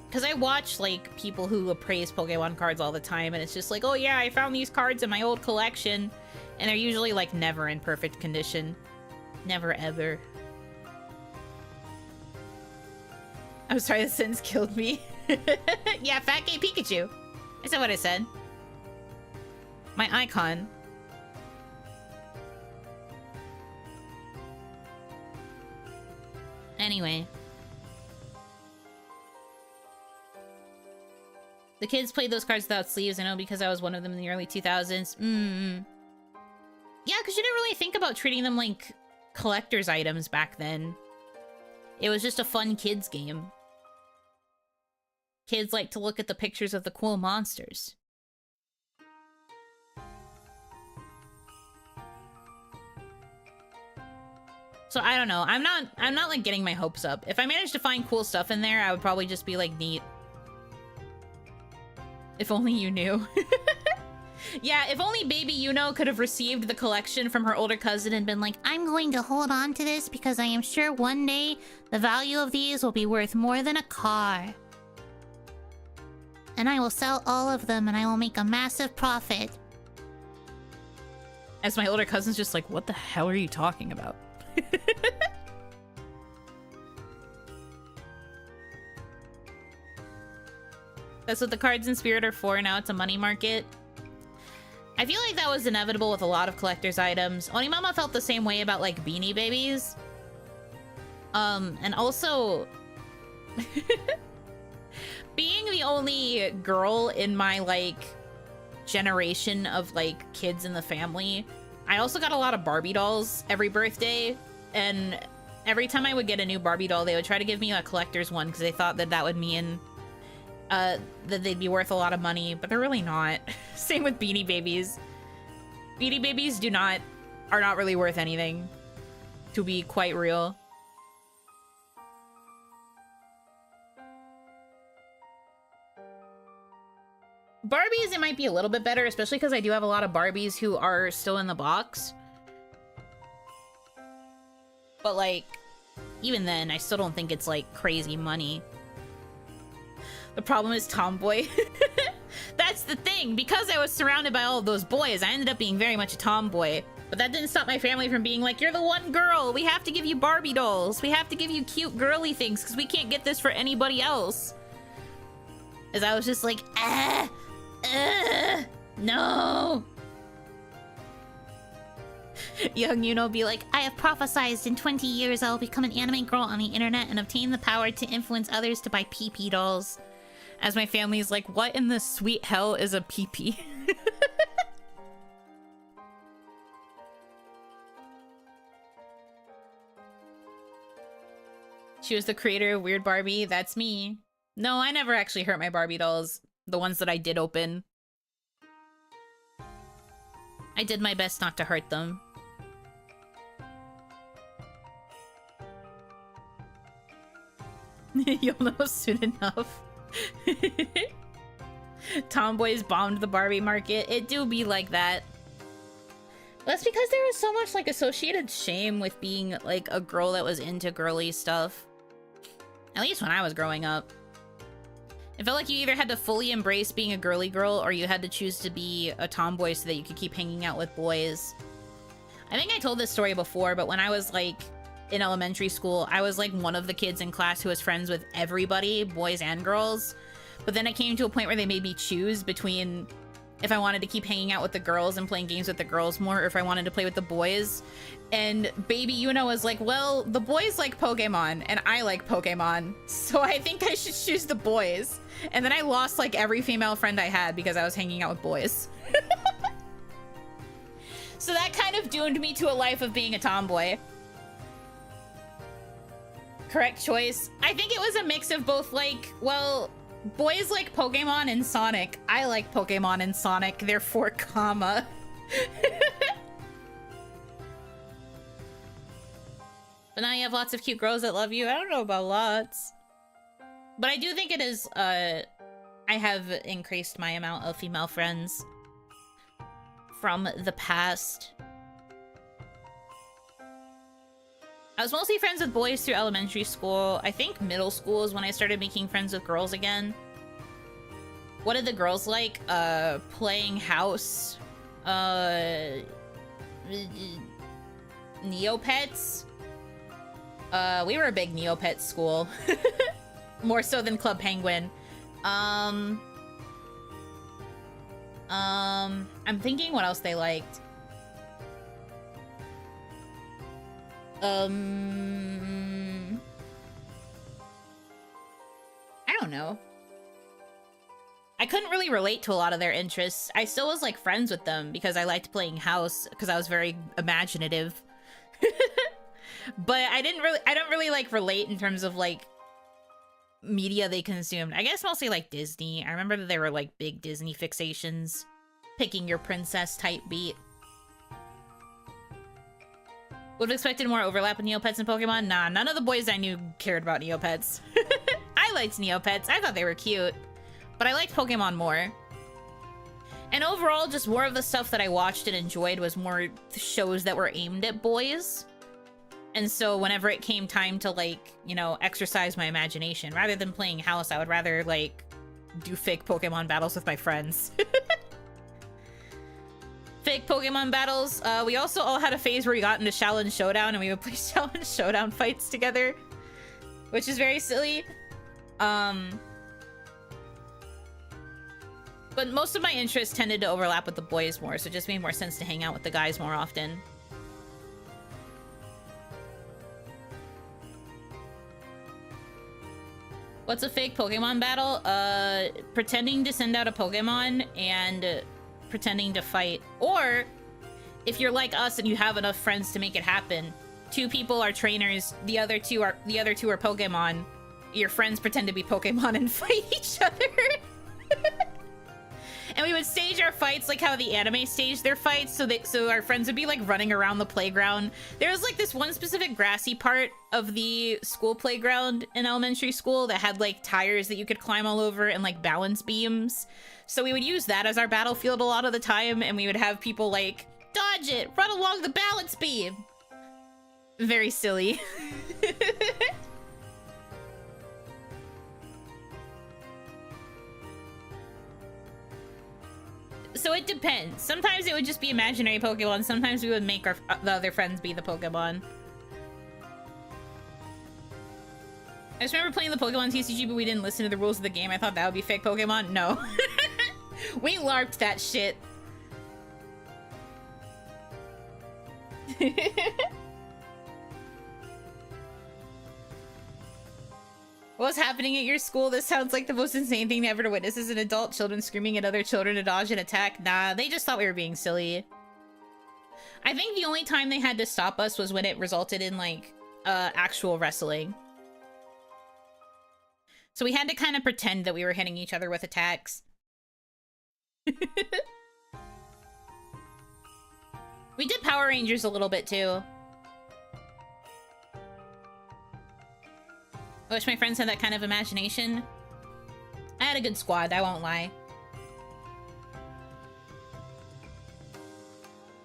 Because I watch, like, people who appraise Pokemon cards all the time, and it's just like, oh yeah, I found these cards in my old collection. And they're usually, like, never in perfect condition. Never, ever. I'm sorry, the sentence killed me. Yeah, fat gay Pikachu. I said what I said. My icon. Anyway. The kids played those cards without sleeves, I know, because I was one of them in the early 2000s. Yeah, because you didn't really think about treating them like collector's items back then. It was just a fun kids game. Kids like to look at the pictures of the cool monsters. So I don't know. I'm not like getting my hopes up. If I managed to find cool stuff in there, I would probably just be like, neat. If only you knew. Yeah, if only baby Yuno could have received the collection from her older cousin and been like, I'm going to hold on to this because I am sure one day the value of these will be worth more than a car. And I will sell all of them and I will make a massive profit. As my older cousin's just like, what the hell are you talking about? That's what the cards in Spirit are for. Now it's a money market. I feel like that was inevitable with a lot of collector's items. Onimama felt the same way about, like, Beanie Babies. And also... being the only girl in my, like, generation of, like, kids in the family, I also got a lot of Barbie dolls every birthday. And every time I would get a new Barbie doll, they would try to give me a collector's one because they thought that that would mean... that they'd be worth a lot of money, but they're really not. Same with Beanie Babies. Beanie Babies are not really worth anything, to be quite real. Barbies, it might be a little bit better, especially because I do have a lot of Barbies who are still in the box. But, like, even then, I still don't think it's, like, crazy money. The problem is Tomboy. That's the thing. Because I was surrounded by all of those boys, I ended up being very much a tomboy. But that didn't stop my family from being like, you're the one girl. We have to give you Barbie dolls. We have to give you cute girly things because we can't get this for anybody else. As I was just like, no. Young Yuno be like, I have prophesized in 20 years I will become an anime girl on the internet and obtain the power to influence others to buy PP dolls. As my family is like, what in the sweet hell is a PP? She was the creator of Weird Barbie. That's me. No, I never actually hurt my Barbie dolls. The ones that I did open. I did my best not to hurt them. You'll know soon enough. Tomboys bombed the Barbie market. It do be like that. That's because there was so much, like, associated shame with being, like, a girl that was into girly stuff. At least when I was growing up. It felt like you either had to fully embrace being a girly girl or you had to choose to be a tomboy so that you could keep hanging out with boys. I think I told this story before, but when I was like in elementary school, I was like one of the kids in class who was friends with everybody, boys and girls. But then it came to a point where they made me choose between if I wanted to keep hanging out with the girls and playing games with the girls more, or if I wanted to play with the boys. And baby Yuno was like, well, the boys like Pokemon and I like Pokemon, so I think I should choose the boys. And then I lost like every female friend I had because I was hanging out with boys. So that kind of doomed me to a life of being a tomboy. Correct choice. I think it was a mix of both, like, well, boys like Pokemon and Sonic. I like Pokemon and Sonic, therefore, comma. But now you have lots of cute girls that love you. I don't know about lots. But I do think it is, I have increased my amount of female friends from the past. I was mostly friends with boys through elementary school. I think middle school is when I started making friends with girls again. What did the girls like? Playing house. Neopets. We were a big Neopet school. More so than Club Penguin. I'm thinking what else they liked. I don't know. I couldn't really relate to a lot of their interests. I still was like friends with them because I liked playing house because I was very imaginative. But I don't really like relate in terms of like media they consumed. I guess mostly like Disney. I remember that there were like big Disney fixations. Picking your princess type beat. Would have expected more overlap with Neopets and Pokemon? Nah, none of the boys I knew cared about Neopets. I liked Neopets. I thought they were cute. But I liked Pokemon more. And overall, just more of the stuff that I watched and enjoyed was more shows that were aimed at boys. And so whenever it came time to, like, you know, exercise my imagination, rather than playing house, I would rather, like, do fake Pokemon battles with my friends. Fake Pokemon battles. We also all had a phase where we got into Shaolin Showdown and we would play Shaolin Showdown fights together, which is very silly. But most of my interests tended to overlap with the boys more, so it just made more sense to hang out with the guys more often. What's a fake Pokemon battle? Pretending to send out a Pokemon and pretending to fight. Or, if you're like us and you have enough friends to make it happen, two people are trainers, the other two are Pokemon. Your friends pretend to be Pokemon and fight each other. And we would stage our fights like how the anime staged their fights, so our friends would be like running around the playground. There was like this one specific grassy part of the school playground in elementary school that had like tires that you could climb all over and like balance beams. So we would use that as our battlefield a lot of the time, and we would have people like, dodge it, run along the balance beam. Very silly. So it depends. Sometimes it would just be imaginary Pokemon. Sometimes we would make the other friends be the Pokemon. I just remember playing the Pokemon TCG, but we didn't listen to the rules of the game. I thought that would be fake Pokemon. No. We LARPed that shit. What's happening at your school? This sounds like the most insane thing ever to witness as an adult. Children screaming at other children to dodge and attack. Nah, they just thought we were being silly. I think the only time they had to stop us was when it resulted in, like, actual wrestling. So we had to kind of pretend that we were hitting each other with attacks. We did Power Rangers a little bit, too. I wish my friends had that kind of imagination. I had a good squad, I won't lie.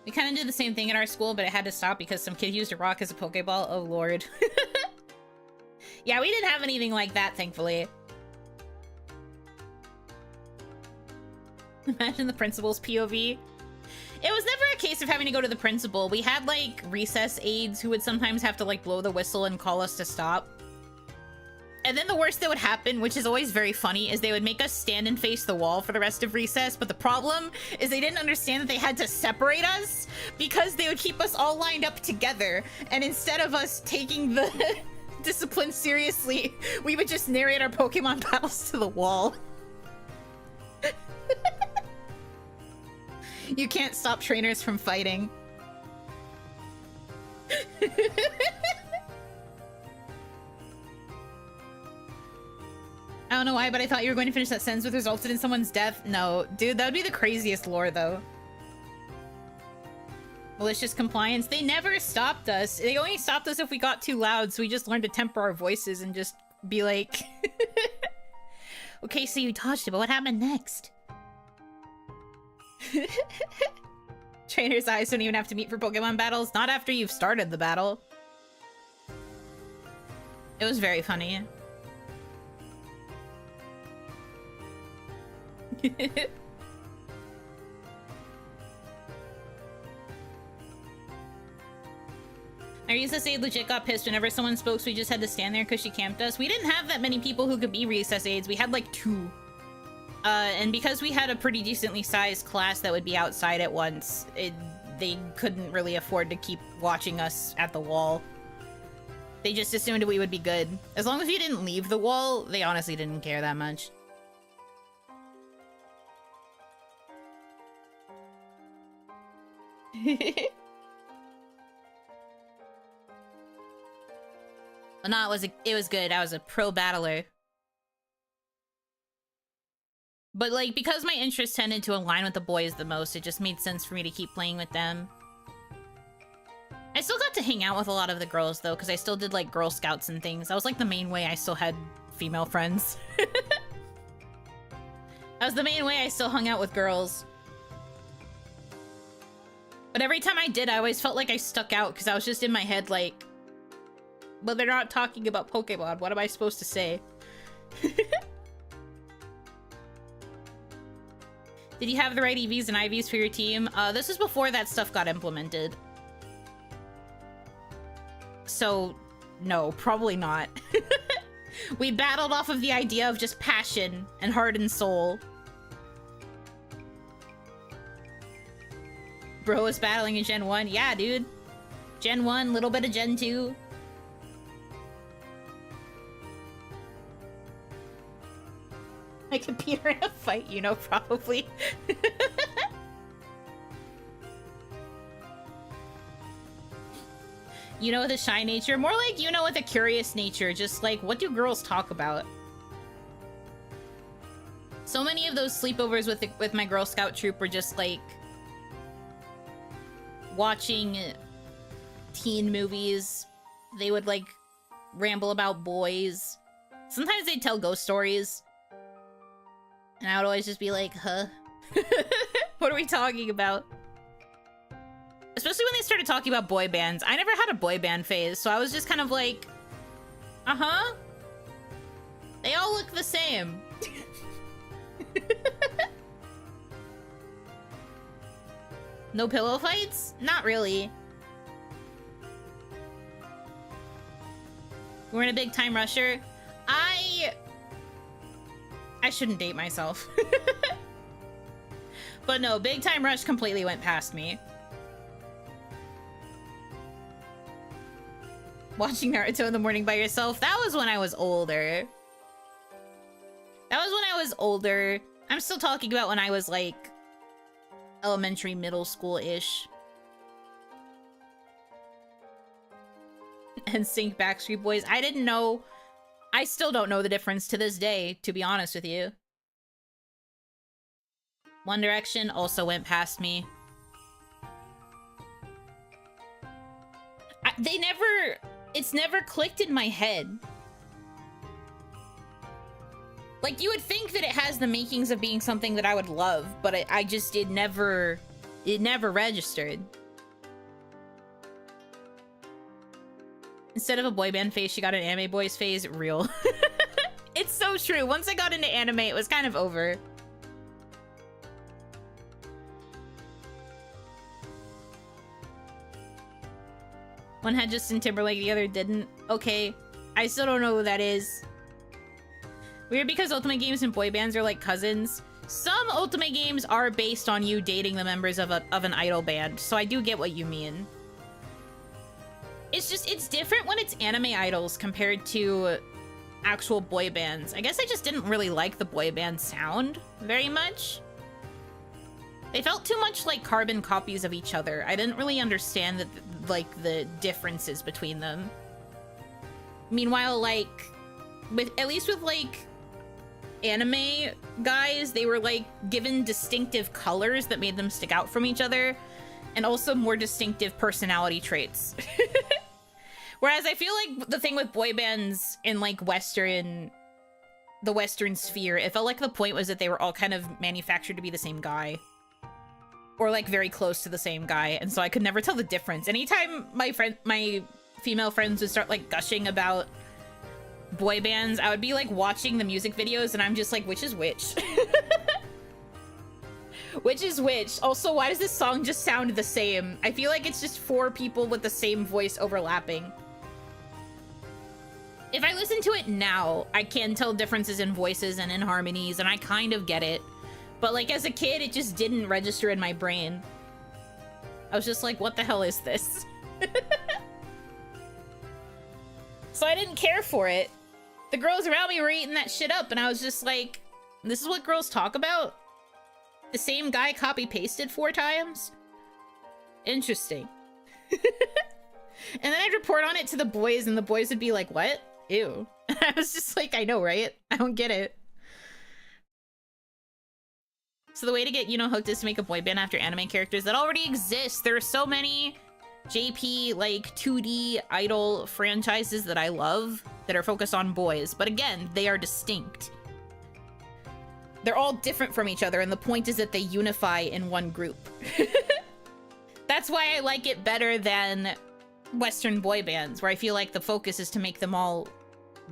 We kind of did the same thing at our school, but it had to stop because some kid used a rock as a Pokeball. Oh, Lord. Yeah, we didn't have anything like that, thankfully. Imagine the principal's POV. It was never a case of having to go to the principal. We had, like, recess aides who would sometimes have to, like, blow the whistle and call us to stop. And then the worst that would happen, which is always very funny, is they would make us stand and face the wall for the rest of recess. But the problem is they didn't understand that they had to separate us because they would keep us all lined up together. And instead of us taking the discipline seriously, we would just narrate our Pokemon battles to the wall. You can't stop trainers from fighting. I don't know why, but I thought you were going to finish that sentence with resulted in someone's death. No, dude, that would be the craziest lore, though. Malicious compliance. They never stopped us. They only stopped us if we got too loud, so we just learned to temper our voices and just be like... Okay, so you dodged it, but what happened next? Trainer's eyes don't even have to meet for Pokemon battles. Not after you've started the battle. It was very funny. Our recess aide legit got pissed whenever someone spoke, so we just had to stand there because she camped us. We didn't have that many people who could be recess aides. We had like 2. And because we had a pretty decently sized class that would be outside at once, they couldn't really afford to keep watching us at the wall. They just assumed we would be good. As long as you didn't leave the wall, they honestly didn't care that much. Well, no, it was good. I was a pro battler. But, like, because my interests tended to align with the boys the most, it just made sense for me to keep playing with them. I still got to hang out with a lot of the girls, though, because I still did, like, Girl Scouts and things. That was, like, the main way I still had female friends. That was the main way I still hung out with girls. But every time I did, I always felt like I stuck out, because I was just in my head, like... But they're not talking about Pokemon. What am I supposed to say? Did you have the right EVs and IVs for your team? This is before that stuff got implemented. So, no, probably not. We battled off of the idea of just passion and heart and soul. Bro was battling in Gen 1. Yeah, dude. Gen 1, little bit of Gen 2. I could beat her in a fight, you know, probably. You know, with a shy nature. More like you know with a curious nature. Just like, what do girls talk about? So many of those sleepovers with my Girl Scout troop were just like... watching teen movies. They would like ramble about boys. Sometimes they'd tell ghost stories. And I would always just be like, huh? What are we talking about? Especially when they started talking about boy bands. I never had a boy band phase, so I was just kind of like, uh-huh. They all look the same. No pillow fights? Not really. We're in a big time rusher. I shouldn't date myself. But no, big time rush completely went past me. Watching Naruto in the morning by yourself, that was when I was older. That was when I was older. I'm still talking about when I was like elementary, middle school-ish. And sync Backstreet Boys. I didn't know. I still don't know the difference to this day, to be honest with you. One Direction also went past me. It's never clicked in my head. Like, you would think that it has the makings of being something that I would love, but it never registered. Instead of a boy band phase, she got an anime boys phase. Real. It's so true. Once I got into anime, it was kind of over. One had Justin Timberlake, the other didn't. Okay, I still don't know who that is. Weird because Ultimate games and boy bands are like cousins. Some Ultimate games are based on you dating the members of an idol band, so I do get what you mean. It's just, it's different when it's anime idols compared to actual boy bands. I guess I just didn't really like the boy band sound very much. They felt too much like carbon copies of each other. I didn't really understand the differences between them. Meanwhile, like, at least with like anime guys, they were like given distinctive colors that made them stick out from each other, and also more distinctive personality traits. Whereas I feel like the thing with boy bands in like the Western sphere, it felt like the point was that they were all kind of manufactured to be the same guy. Or like very close to the same guy, and so I could never tell the difference. Anytime my female friends would start like gushing about boy bands, I would be like watching the music videos and I'm just like, which is which? Which is which? Also, why does this song just sound the same? I feel like it's just 4 people with the same voice overlapping. If I listen to it now, I can tell differences in voices and in harmonies, and I kind of get it. But like as a kid, it just didn't register in my brain. I was just like, what the hell is this? So I didn't care for it. The girls around me were eating that shit up, and I was just like, this is what girls talk about? The same guy copy-pasted 4 times? Interesting. And then I'd report on it to the boys, and the boys would be like, what? Ew. I was just like, I know, right? I don't get it. So the way to get Yuno hooked is to make a boy band after anime characters that already exist. There are so many JP, like, 2D idol franchises that I love that are focused on boys. But again, they are distinct. They're all different from each other, and the point is that they unify in one group. That's why I like it better than Western boy bands, where I feel like the focus is to make them all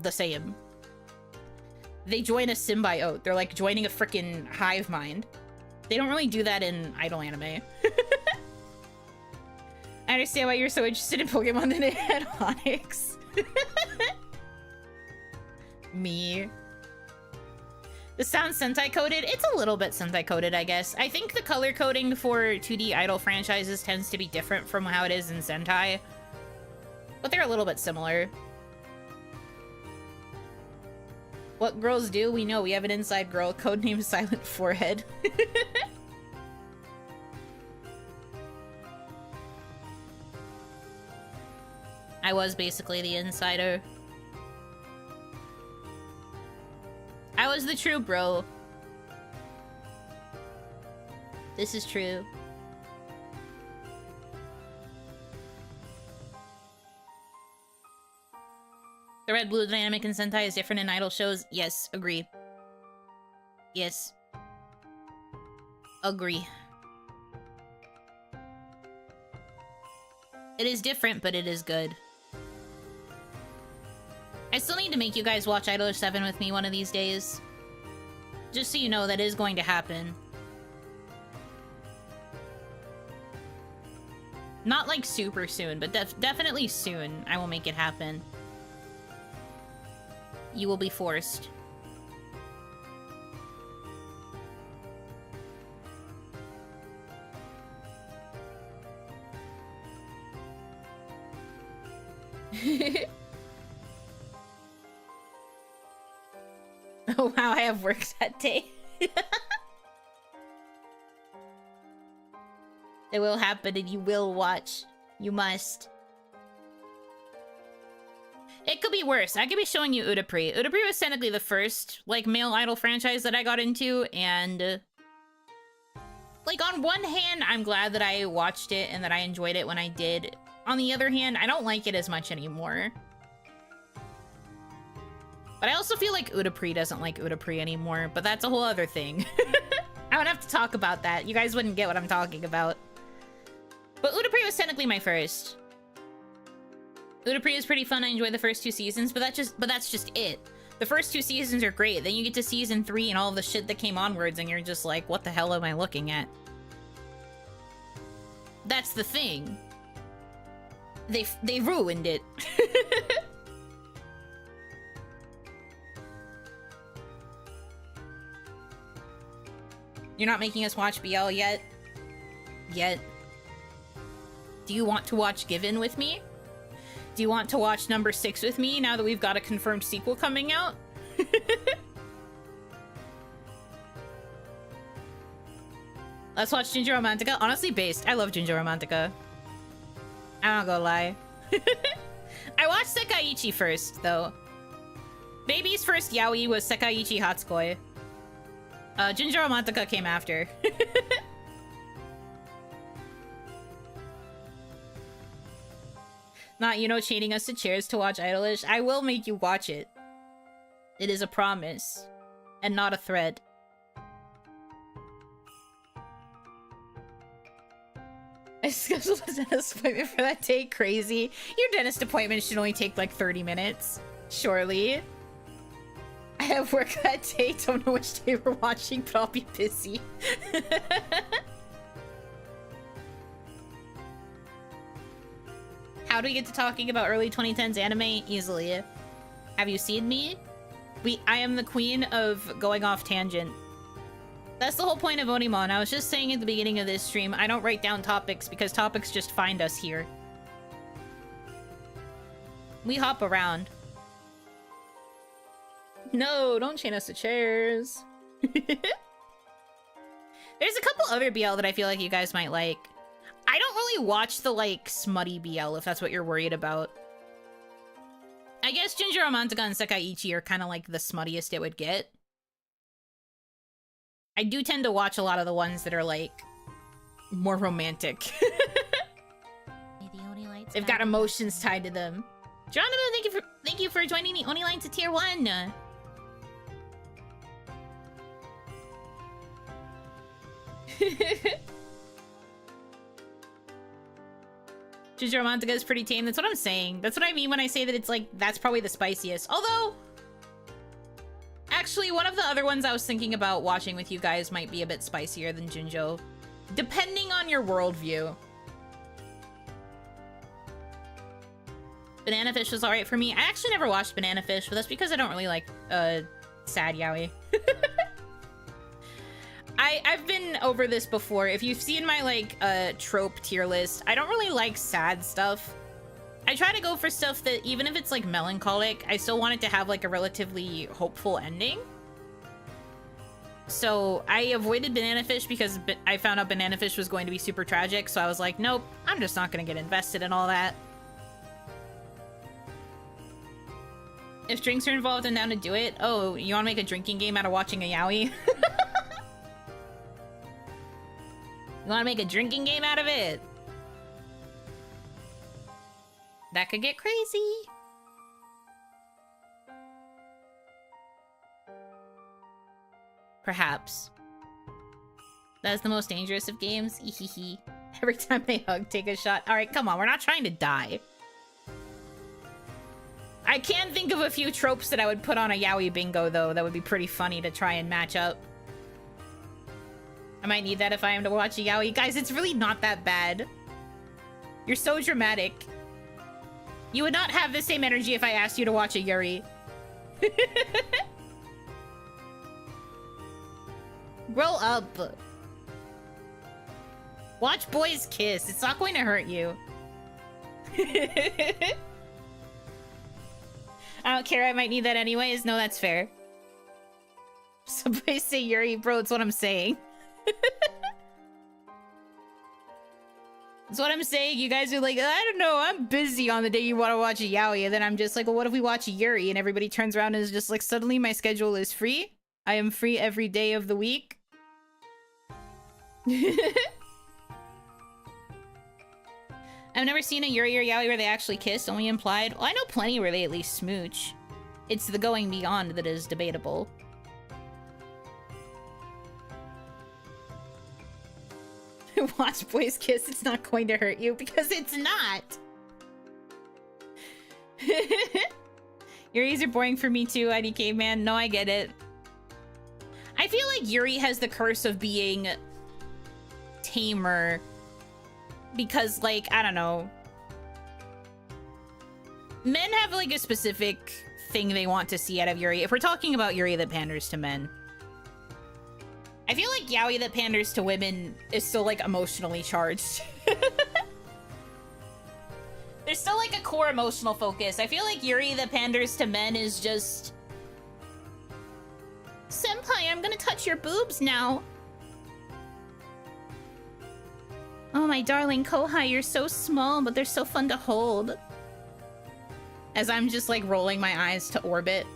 the same. They join a symbiote. They're like joining a freaking hive mind. They don't really do that in idol anime. I understand why you're so interested in Pokemon than in Onyx. Me. The sound Sentai coded? It's a little bit Sentai coded, I guess. I think the color coding for 2D idol franchises tends to be different from how it is in Sentai. But they're a little bit similar. What girls do? We know we have an inside girl, codename Silent Forehead. I was basically the insider. I was the true bro. This is true. The red-blue dynamic in Sentai is different in idol shows. Yes, agree. Yes. Agree. It is different, but it is good. I still need to make you guys watch Idol 7 with me one of these days. Just so you know, that is going to happen. Not like super soon, but definitely soon I will make it happen. You will be forced. Oh wow, I have work that day. It will happen and you will watch. You must. It could be worse. I could be showing you Udapri. Udapri was technically the first, like, male idol franchise that I got into, and... like, on one hand, I'm glad that I watched it and that I enjoyed it when I did. On the other hand, I don't like it as much anymore. But I also feel like Udapri doesn't like Udapri anymore, but that's a whole other thing. I would have to talk about that. You guys wouldn't get what I'm talking about. But Udapri was technically my first. Udapri is pretty fun. I enjoy the first 2 seasons, but that's just it. The first 2 seasons are great. Then you get to season 3 and all of the shit that came onwards, and you're just like, what the hell am I looking at? That's the thing. They ruined it. You're not making us watch BL yet? Yet? Do you want to watch Given with me? Do you want to watch number 6 with me now that we've got a confirmed sequel coming out? Let's watch Ginger Romantica. Honestly, based. I love Ginger Romantica. I'm not gonna lie. I watched Sekaiichi first, though. Baby's first yaoi was Sekaiichi Hatsukoi. Ginger Romantica came after. Not, you know, chaining us to chairs to watch Idolish. I will make you watch it. It is a promise. And not a threat. I scheduled a dentist appointment for that day. Crazy. Your dentist appointment should only take like 30 minutes. Surely. I have work that day. Don't know which day we're watching, but I'll be busy. How do we get to talking about early 2010s anime? Easily. Have you seen me? I am the queen of going off tangent. That's the whole point of OniMon. I was just saying at the beginning of this stream, I don't write down topics because topics just find us here. We hop around. No, don't chain us to chairs. There's a couple other BL that I feel like you guys might like. I don't really watch the, like, smutty BL, if that's what you're worried about. I guess Ginger Romantica and Sekaiichi are kind of like the smuttiest it would get. I do tend to watch a lot of the ones that are, like, more romantic. They've got emotions tied to them. Geronimo, thank you for joining the Oni line to tier 1. Ginger Romantica is pretty tame. That's what I'm saying. That's what I mean when I say that it's like, that's probably the spiciest. Although, actually, one of the other ones I was thinking about watching with you guys might be a bit spicier than Junjo. Depending on your worldview. Banana Fish was alright for me. I actually never watched Banana Fish, but that's because I don't really like, sad yaoi. I've been over this before. If you've seen my, like, trope tier list, I don't really like sad stuff. I try to go for stuff that, even if it's, like, melancholic, I still want it to have, like, a relatively hopeful ending. So, I avoided Banana Fish because I found out Banana Fish was going to be super tragic, so I was like, nope, I'm just not gonna get invested in all that. If drinks are involved, I'm down to do it. Oh, you wanna make a drinking game out of watching a yaoi? You wanna make a drinking game out of it? That could get crazy. Perhaps. That's the most dangerous of games. Ehehe. Every time they hug, take a shot. Alright, come on, we're not trying to die. I can think of a few tropes that I would put on a yaoi bingo, though. That would be pretty funny to try and match up. I might need that if I am to watch a yaoi. Guys, it's really not that bad. You're so dramatic. You would not have the same energy if I asked you to watch a yuri. Grow up. Watch boys kiss. It's not going to hurt you. I don't care. I might need that anyways. No, that's fair. Somebody say yuri, bro. It's what I'm saying. That's what I'm saying. You guys are like, I don't know, I'm busy on the day you want to watch a yaoi, and then I'm just like, well, what if we watch a yuri? And everybody turns around and is just like, suddenly my schedule is free. I am free every day of the week. I've never seen a yuri or yaoi where they actually kiss, only implied. Well, I know plenty where they at least smooch. It's the going beyond that is debatable. Watch boys kiss, it's not going to hurt you, because it's not. Yuris are boring for me too, IDK man. No, I get it. I feel like Yuri has the curse of being tamer because, like, I don't know. Men have like a specific thing they want to see out of Yuri. If we're talking about Yuri that panders to men, I feel like yaoi that panders to women is still like emotionally charged. There's still like a core emotional focus. I feel like Yuri that panders to men is just, senpai, I'm gonna touch your boobs now. Oh my darling Kohai, you're so small, but they're so fun to hold. As I'm just like rolling my eyes to orbit.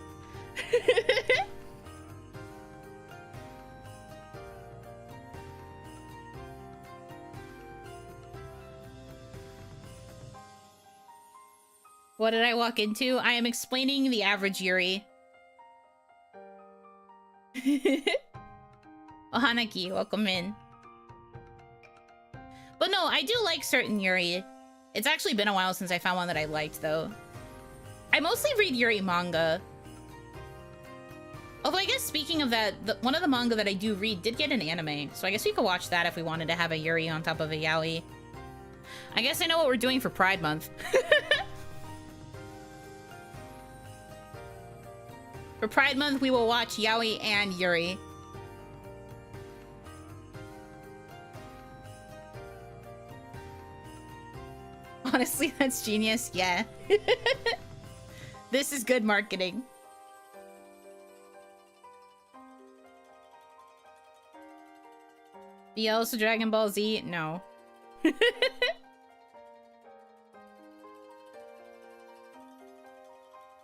What did I walk into? I am explaining the average Yuri. Hanaki, welcome in. But no, I do like certain Yuri. It's actually been a while since I found one that I liked, though. I mostly read Yuri manga. Although I guess speaking of that, one of the manga that I do read did get an anime. So I guess we could watch that if we wanted to have a Yuri on top of a yaoi. I guess I know what we're doing for Pride Month. For Pride Month, we will watch yaoi and Yuri. Honestly, that's genius. Yeah. This is good marketing. BL's to Dragon Ball Z? No.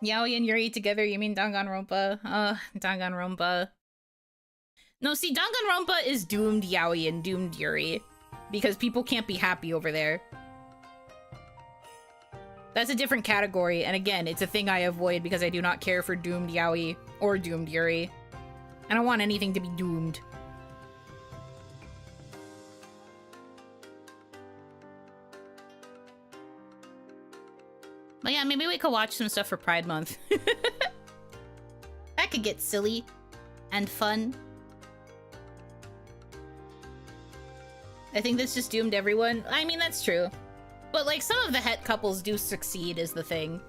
Yaoi and Yuri together, you mean Danganronpa? Danganronpa. No, see, Danganronpa is doomed yaoi and doomed Yuri. Because people can't be happy over there. That's a different category, and again, it's a thing I avoid because I do not care for doomed yaoi or doomed Yuri. I don't want anything to be doomed. But yeah, maybe we could watch some stuff for Pride Month. That could get silly and fun. I think this just doomed everyone. I mean, that's true. But like, some of the het couples do succeed is the thing.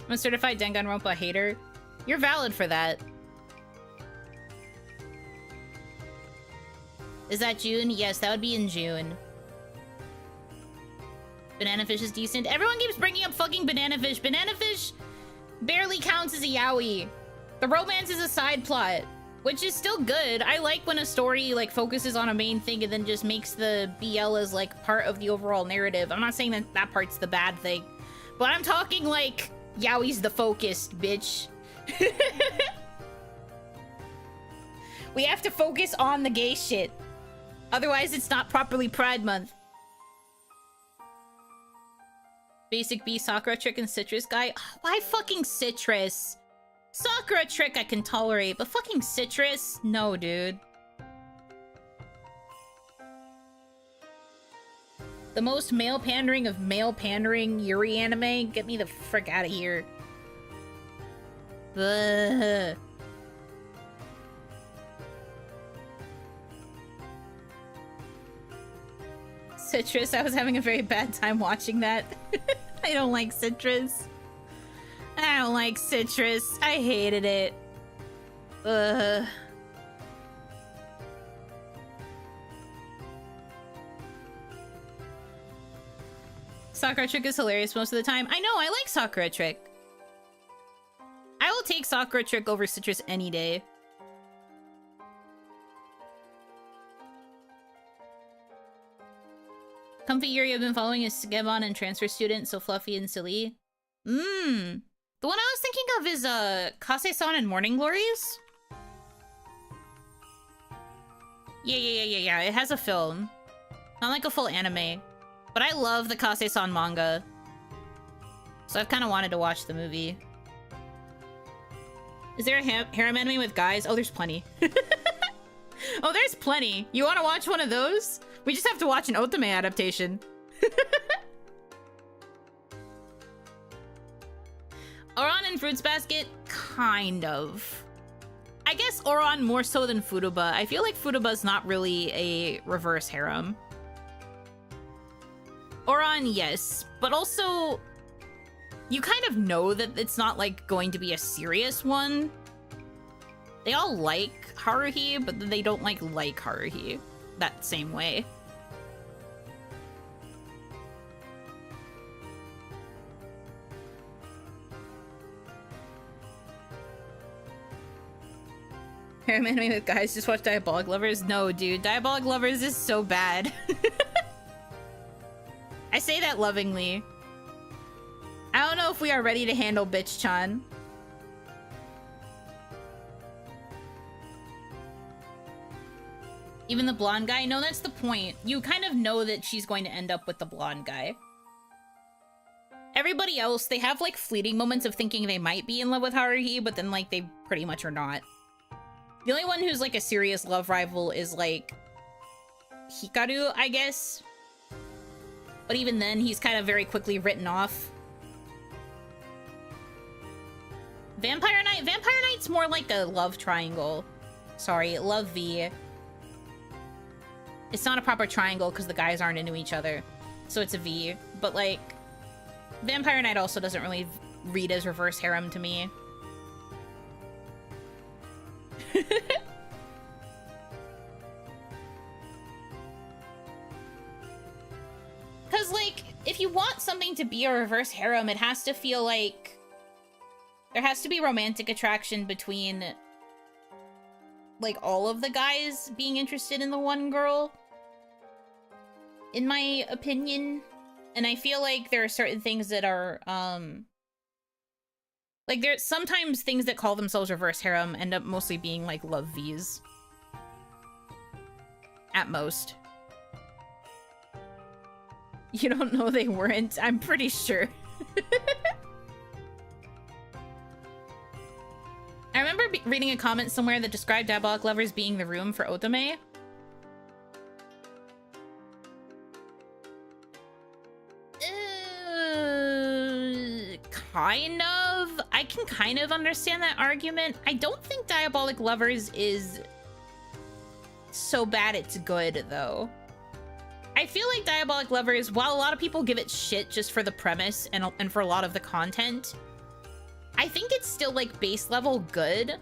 I'm a certified Danganronpa hater. You're valid for that. Is that June? Yes, that would be in June. Banana Fish is decent. Everyone keeps bringing up fucking Banana Fish. Banana Fish barely counts as a yaoi. The romance is a side plot, which is still good. I like when a story like focuses on a main thing and then just makes the BL as like part of the overall narrative. I'm not saying that that part's the bad thing, but I'm talking like yaoi's the focused, bitch. We have to focus on the gay shit. Otherwise, it's not properly Pride Month. Basic B, Sakura Trick, and Citrus guy. Why fucking Citrus? Sakura Trick I can tolerate, but fucking Citrus? No, dude. The most male pandering of male pandering Yuri anime? Get me the frick out of here. Ugh. Citrus, I was having a very bad time watching that. I don't like Citrus. I don't like Citrus. I hated it. Ugh. Sakura Trick is hilarious most of the time. I know, I like Sakura Trick. I will take Sakura Trick over Citrus any day. Comfy Yuri I've been following is Sugebon and Transfer Student, so fluffy and silly. The one I was thinking of is Kase-san and Morning Glories. Yeah. It has a film. Not like a full anime. But I love the Kase-san manga. So I've kind of wanted to watch the movie. Is there a harem anime with guys? Oh, there's plenty. Oh, there's plenty. You want to watch one of those? We just have to watch an Otome adaptation. Oran and Fruits Basket? Kind of. I guess Oran more so than Furuba. I feel like Furuba's not really a reverse harem. Oran, yes, but also you kind of know that it's not like going to be a serious one. They all like Haruhi, but they don't like Haruhi that same way. Harem anime with guys just watch Diabolic Lovers? No, dude, Diabolic Lovers is so bad. I say that lovingly. I don't know if we are ready to handle Bitch-chan. Even the blonde guy? No, that's the point. You kind of know that she's going to end up with the blonde guy. Everybody else, they have like fleeting moments of thinking they might be in love with Haruhi, but then like they pretty much are not. The only one who's like a serious love rival is like Hikaru, I guess. But even then, he's kind of very quickly written off. Vampire Knight? Vampire Knight's more like a love triangle. Sorry, love V. It's not a proper triangle because the guys aren't into each other. So it's a V. But like, Vampire Knight also doesn't really read as reverse harem to me. Because, like, if you want something to be a reverse harem, it has to feel like there has to be romantic attraction between, like, all of the guys being interested in the one girl, in my opinion. And I feel like there are certain things that are, like, there's sometimes things that call themselves reverse harem end up mostly being, like, love Vs. At most. You don't know they weren't? I'm pretty sure. I remember reading a comment somewhere that described Diabolic Lovers being the room for Otome. Kind of. I can kind of understand that argument. I don't think Diabolic Lovers is so bad it's good, though. I feel like Diabolic Lovers, while a lot of people give it shit just for the premise and for a lot of the content, I think it's still, like, base level good.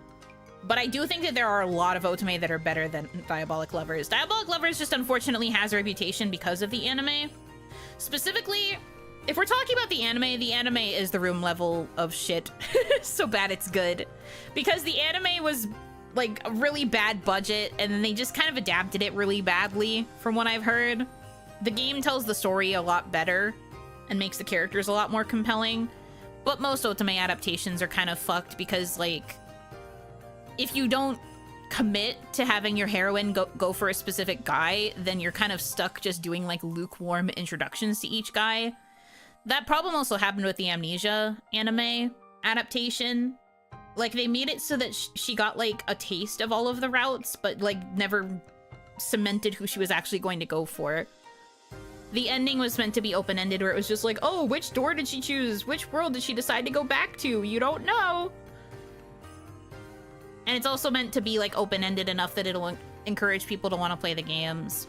But I do think that there are a lot of Otome that are better than Diabolic Lovers. Diabolic Lovers just unfortunately has a reputation because of the anime. Specifically, if we're talking about the anime is the room level of shit. So bad it's good. Because the anime was, like, a really bad budget, and then they just kind of adapted it really badly, from what I've heard. The game tells the story a lot better and makes the characters a lot more compelling. But most Otome adaptations are kind of fucked because, like, if you don't commit to having your heroine go for a specific guy, then you're kind of stuck just doing, like, lukewarm introductions to each guy. That problem also happened with the Amnesia anime adaptation. Like, they made it so that she got, like, a taste of all of the routes, but, like, never cemented who she was actually going to go for. The ending was meant to be open-ended, where it was just like, oh, which door did she choose? Which world did she decide to go back to? You don't know. And it's also meant to be, like, open-ended enough that it'll encourage people to want to play the games.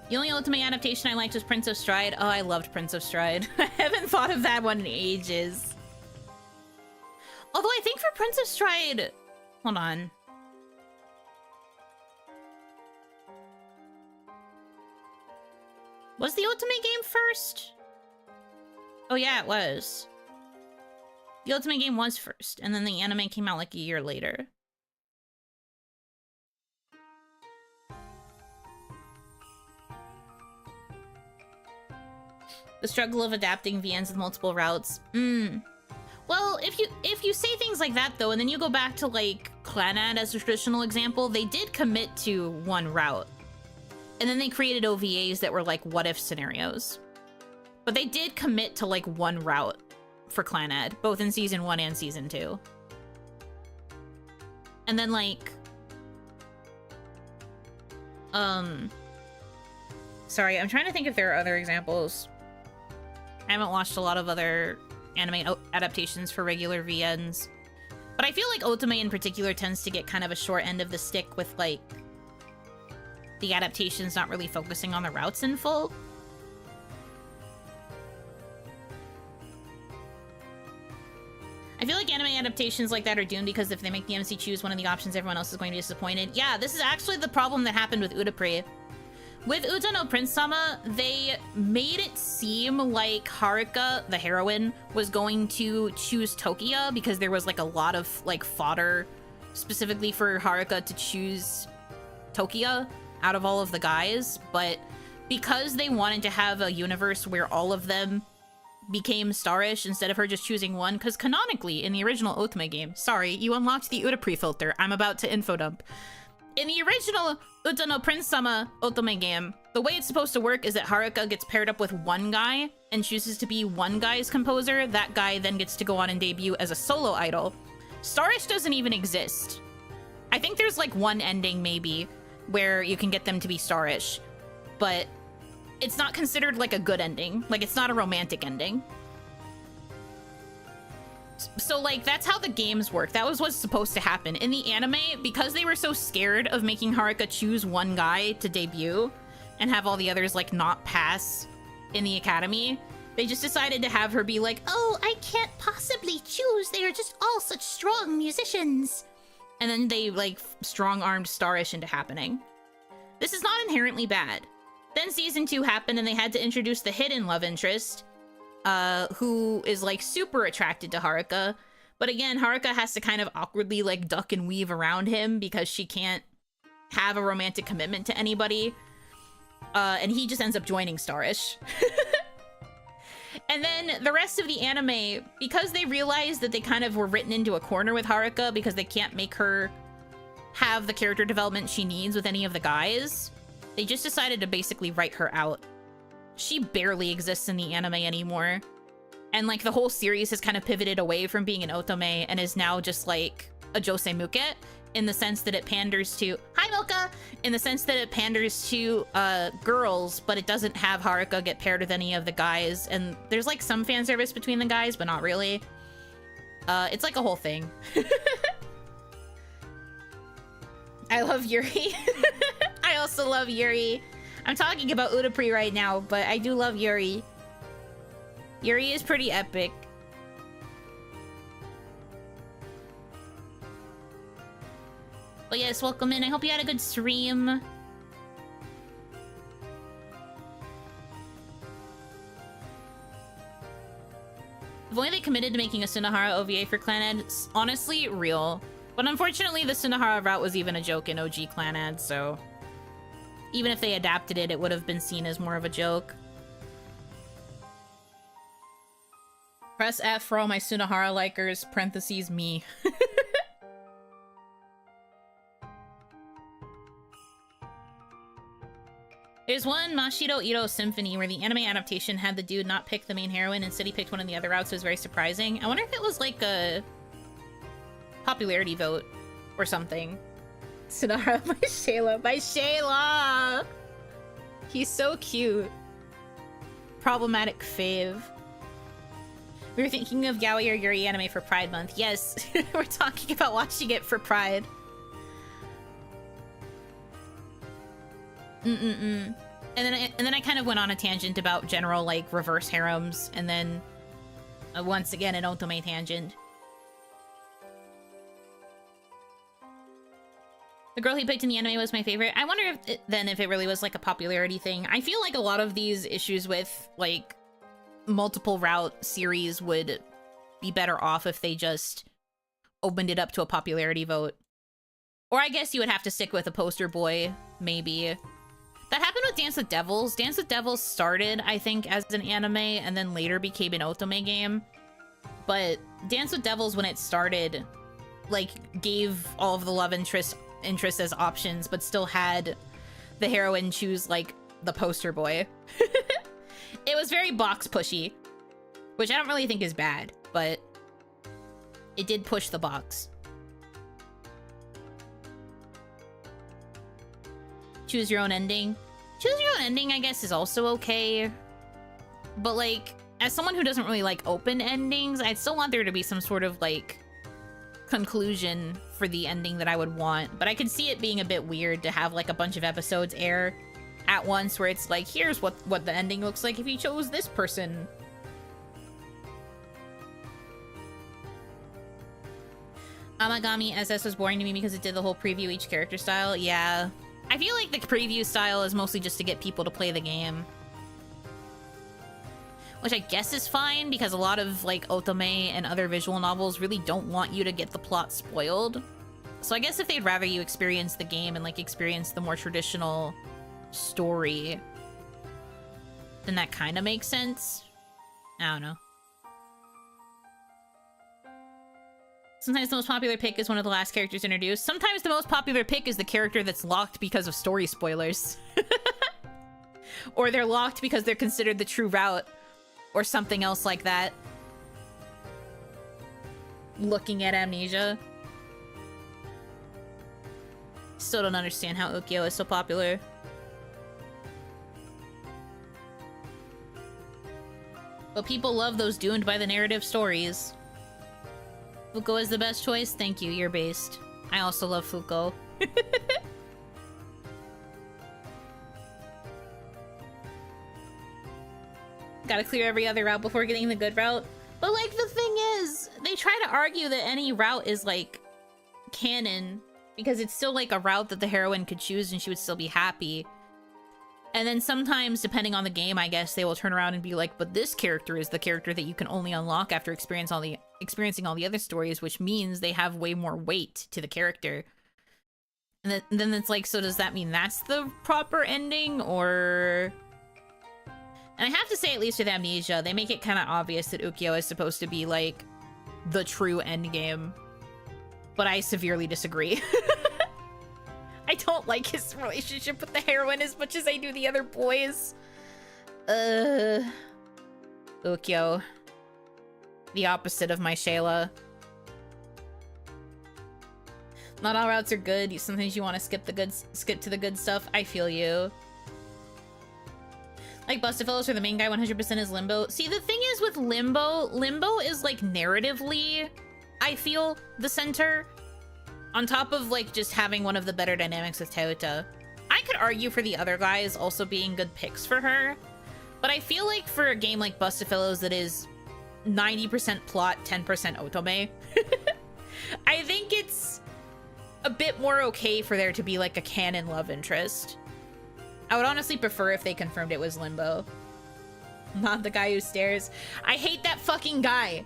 The only Otome adaptation I liked was Prince of Stride. Oh, I loved Prince of Stride. I haven't thought of that one in ages. Although I think for Prince of Stride... Hold on. Was the Otome game first? Oh yeah, it was. The Otome game was first, and then the anime came out like a year later. The struggle of adapting VNs with multiple routes. Well, if you say things like that, though, and then you go back to, like, Clannad as a traditional example, they did commit to one route. And then they created OVAs that were, like, what-if scenarios. But they did commit to, like, one route for Clannad, both in Season 1 and Season 2. And then, like... Sorry, I'm trying to think if there are other examples. I haven't watched a lot of other anime adaptations for regular VNs. But I feel like Otome in particular tends to get kind of a short end of the stick with, like, the adaptations not really focusing on the routes in full. I feel like anime adaptations like that are doomed because if they make the MC choose one of the options, everyone else is going to be disappointed. Yeah, this is actually the problem that happened with Udapri. With Uta no Prince-sama, they made it seem like Haruka, the heroine, was going to choose Tokiya because there was like a lot of like fodder specifically for Haruka to choose Tokiya out of all of the guys, but because they wanted to have a universe where all of them became Starish instead of her just choosing one, because canonically in the original Otome game, sorry, you unlocked the Udapri filter, I'm about to info dump. In the original Uta no Prince-sama Otome game, the way it's supposed to work is that Haruka gets paired up with one guy and chooses to be one guy's composer. That guy then gets to go on and debut as a solo idol. Starish doesn't even exist. I think there's like one ending maybe where you can get them to be Starish, but it's not considered like a good ending. Like, it's not a romantic ending. So, like, that's how the games work. That was what's supposed to happen. In the anime, because they were so scared of making Haruka choose one guy to debut and have all the others, like, not pass in the academy, they just decided to have her be like, oh, I can't possibly choose. They are just all such strong musicians. And then they, like, strong-armed Starish into happening. This is not inherently bad. Then Season 2 happened and they had to introduce the hidden love interest, who is, like, super attracted to Haruka. But again, Haruka has to kind of awkwardly, like, duck and weave around him because she can't have a romantic commitment to anybody. And he just ends up joining Starish. And then the rest of the anime, because they realized that they kind of were written into a corner with Haruka because they can't make her have the character development she needs with any of the guys, they just decided to basically write her out. She barely exists in the anime anymore. And, like, the whole series has kind of pivoted away from being an Otome and is now just, like, a Josei Muke, in the sense that it panders to... Hi, Milka! In the sense that it panders to girls, but it doesn't have Haruka get paired with any of the guys. And there's, like, some fan service between the guys, but not really. It's, like, a whole thing. I love Yuri. I also love Yuri. I'm talking about Udapri right now, but I do love Yuri. Yuri is pretty epic. But yes, welcome in. I hope you had a good stream. If only they committed to making a Sunahara OVA for Clanad. Honestly, real. But unfortunately, the Sunahara route was even a joke in OG Clanad, so... even if they adapted it, it would have been seen as more of a joke. Press F for all my Sunahara likers, parentheses me. There's one Mashiro Ito symphony where the anime adaptation had the dude not pick the main heroine, instead he picked one of the other routes. It was very surprising. I wonder if it was like a popularity vote or something. Sunahara, my Shayla, my Shayla! He's so cute. Problematic fave. We were thinking of Yaoi or Yuri anime for Pride Month. Yes, we're talking about watching it for Pride. And then I kind of went on a tangent about general, like, reverse harems, and then once again an Otome tangent. The girl he picked in the anime was my favorite. I wonder if it really was like a popularity thing. I feel like a lot of these issues with like multiple route series would be better off if they just opened it up to a popularity vote. Or I guess you would have to stick with a poster boy, maybe. That happened with Dance with Devils. Dance with Devils started, I think, as an anime and then later became an Otome game. But Dance with Devils, when it started, like, gave all of the love interest as options, but still had the heroine choose, like, the poster boy. It was very box pushy, which I don't really think is bad, but it did push the box. Choose your own ending. Choose your own ending, I guess, is also okay. But, like, as someone who doesn't really like open endings, I'd still want there to be some sort of like conclusion for the ending that I would want. But I could see it being a bit weird to have like a bunch of episodes air at once where it's like, here's what the ending looks like if you chose this person. Amagami SS was boring to me because it did the whole preview each character style. Yeah. I feel like the preview style is mostly just to get people to play the game. Which I guess is fine, because a lot of, like, Otome and other visual novels really don't want you to get the plot spoiled. So I guess if they'd rather you experience the game and, like, experience the more traditional story, then that kind of makes sense. I don't know. Sometimes the most popular pick is one of the last characters introduced. Sometimes the most popular pick is the character that's locked because of story spoilers. Or they're locked because they're considered the true route. Or something else like that. Looking at Amnesia. Still don't understand how Ukiyo is so popular. But people love those doomed by the narrative stories. Fuko is the best choice? Thank you, you're based. I also love Fuko. Gotta clear every other route before getting the good route. But, like, the thing is, they try to argue that any route is, like, canon, because it's still, like, a route that the heroine could choose and she would still be happy. And then sometimes, depending on the game, I guess, they will turn around and be like, but this character is the character that you can only unlock after experiencing all the other stories, which means they have way more weight to the character. And then it's like, so does that mean that's the proper ending, or... And I have to say, at least with Amnesia, they make it kind of obvious that Ukiyo is supposed to be, like, the true endgame. But I severely disagree. I don't like his relationship with the heroine as much as I do the other boys. Ukiyo. The opposite of my Shayla. Not all routes are good. Sometimes you want to skip to the good stuff. I feel you. Like, Bustafellows for the main guy 100% is Limbo. See, the thing is with Limbo is, like, narratively, I feel, the center. On top of, like, just having one of the better dynamics with Toyota. I could argue for the other guys also being good picks for her. But I feel like for a game like Bustafellows that is 90% plot, 10% Otome, I think it's a bit more okay for there to be, like, a canon love interest. I would honestly prefer if they confirmed it was Limbo. Not the guy who stares. I hate that fucking guy.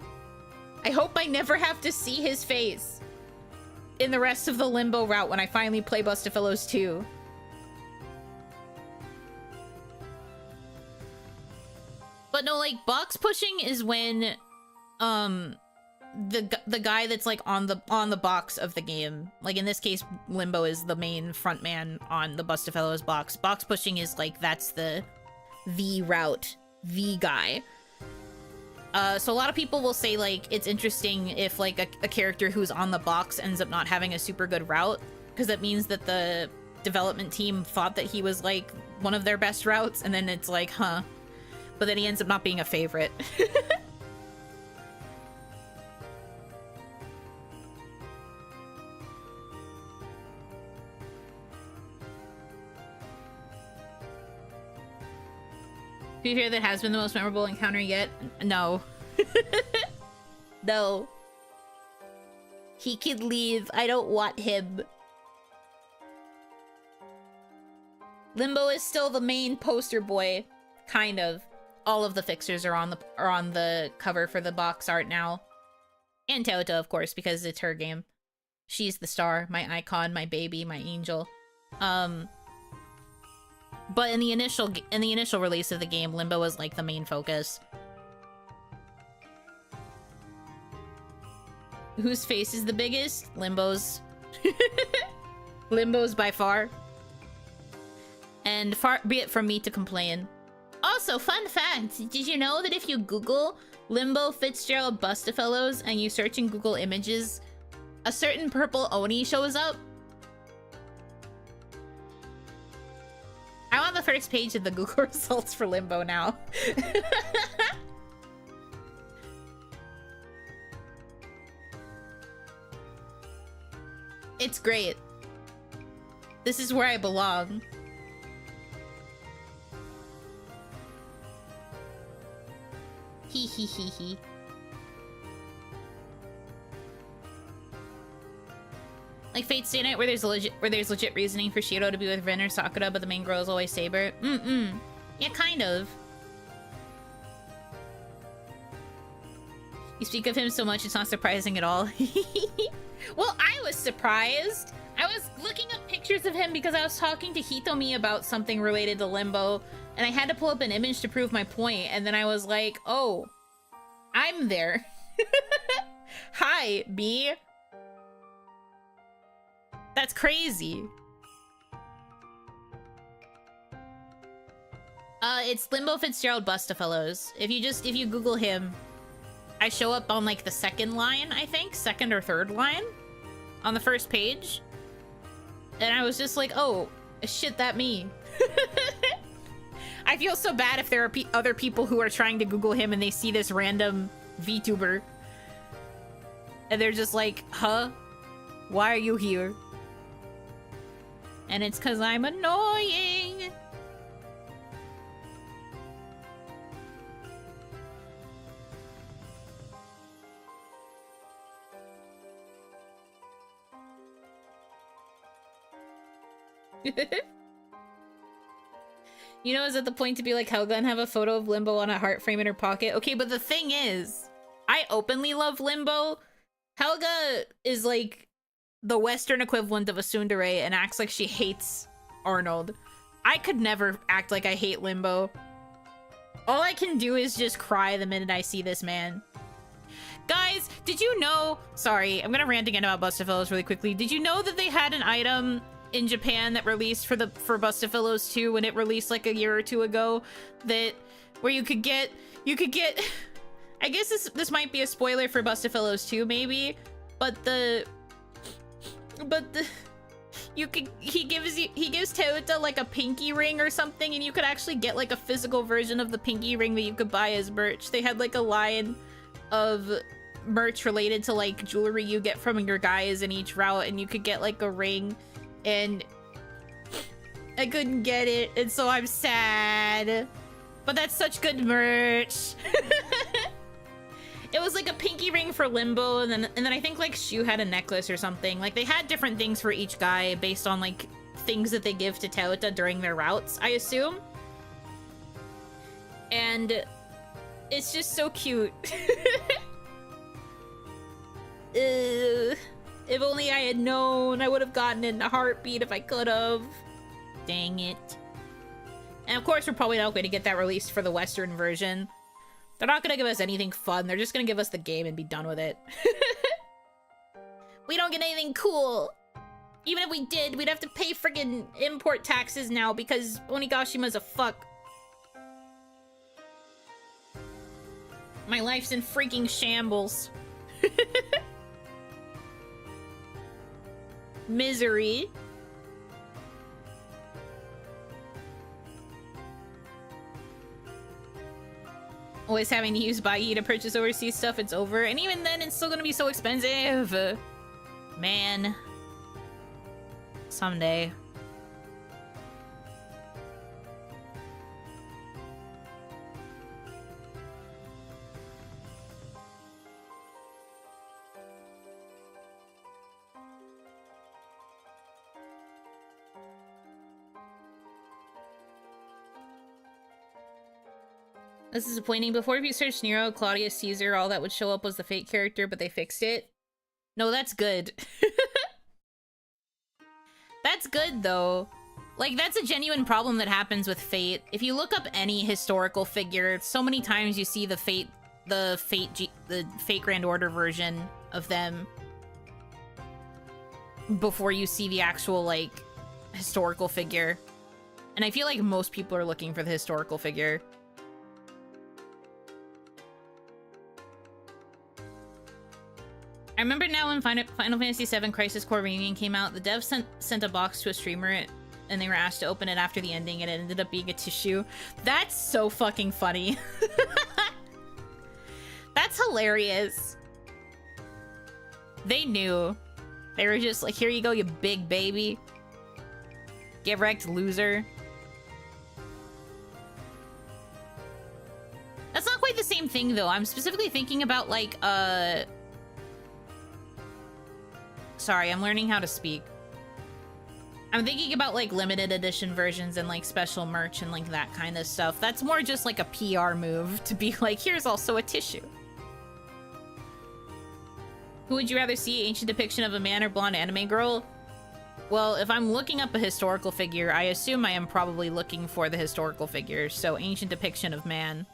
I hope I never have to see his face in the rest of the Limbo route when I finally play Bustafellows 2. But no, like, box pushing is when the guy that's like on the box of the game, like in this case Limbo is the main front man on the Bustafellows box. Box pushing is like, that's the route, the guy. So a lot of people will say, like, it's interesting if like a character who's on the box ends up not having a super good route, because that means that the development team thought that he was like one of their best routes, and then it's like, huh, but then he ends up not being a favorite. Do you hear that has been the most memorable encounter yet? No. No. He could leave. I don't want him. Limbo is still the main poster boy. Kind of. All of the fixers are on the cover for the box art now. And Toyota, of course, because it's her game. She's the star, my icon, my baby, my angel. But in the initial release of the game, Limbo was like the main focus. Whose face is the biggest? Limbo's. Limbo's by far. And far be it from me to complain. Also, fun fact, did you know that if you Google Limbo Fitzgerald Bustafellows and you search in Google Images, a certain purple Oni shows up? I want the first page of the Google results for Limbo now. It's great. This is where I belong. Hee hee hee hee. Like Fate Stay Night, where there's legit reasoning for Shiro to be with Rin or Sakura, but the main girl is always Saber. Yeah, kind of. You speak of him so much, it's not surprising at all. Well, I was surprised. I was looking up pictures of him because I was talking to Hitomi about something related to Limbo, and I had to pull up an image to prove my point, and then I was like, oh, I'm there. Hi, B. That's crazy. It's Limbo Fitzgerald Bustafellows. If you Google him, I show up on like the second line, I think, second or third line on the first page. And I was just like, oh, shit, that me. I feel so bad if there are other people who are trying to Google him and they see this random VTuber. And they're just like, huh? Why are you here? And it's because I'm annoying. You know, is it the point to be like Helga and have a photo of Limbo on a heart frame in her pocket? Okay, but the thing is, I openly love Limbo. Helga is like the Western equivalent of a tsundere and acts like she hates Arnold. I could never act like I hate Limbo. All I can do is just cry the minute I see this man. Guys, did you know... Sorry, I'm gonna rant again about Bustafellows really quickly. Did you know that they had an item in Japan that released for Bustafellows 2 when it released like a year or two ago, that where you could get I guess this might be a spoiler for Bustafellows 2 maybe, but he gives Teuta like a pinky ring or something, and you could actually get like a physical version of the pinky ring that you could buy as merch. They had like a line of merch related to like jewelry you get from your guys in each route, and you could get like a ring, and I couldn't get it, and so I'm sad. But that's such good merch. It was like a pinky ring for Limbo, and then I think like Shu had a necklace or something. Like they had different things for each guy based on like things that they give to Teuta during their routes, I assume. And it's just so cute. If only I had known, I would have gotten it in a heartbeat if I could have. Dang it. And of course, we're probably not going to get that released for the Western version. They're not going to give us anything fun. They're just going to give us the game and be done with it. We don't get anything cool. Even if we did, we'd have to pay friggin' import taxes now because Onigashima's a fuck. My life's in freaking shambles. Misery. Always having to use Baiyi to purchase overseas stuff, it's over. And even then, it's still gonna be so expensive. Man. Someday. This is disappointing. Before if you searched Nero, Claudius Caesar, all that would show up was the Fate character, but they fixed it. No, that's good. That's good, though. Like, that's a genuine problem that happens with Fate. If you look up any historical figure, so many times you see the Fate Grand Order version of them before you see the actual, like, historical figure. And I feel like most people are looking for the historical figure. I remember now when Final Fantasy VII Crisis Core Reunion came out, the devs sent a box to a streamer and they were asked to open it after the ending, and it ended up being a tissue. That's so fucking funny. That's hilarious. They knew. They were just like, here you go, you big baby. Get wrecked, loser. That's not quite the same thing, though. I'm specifically thinking about, like, Sorry, I'm learning how to speak. I'm thinking about, like, limited edition versions and, like, special merch and, like, that kind of stuff. That's more just, like, a PR move to be like, here's also a tissue. Who would you rather see, ancient depiction of a man or blonde anime girl? Well, if I'm looking up a historical figure, I assume I am probably looking for the historical figure, so ancient depiction of man.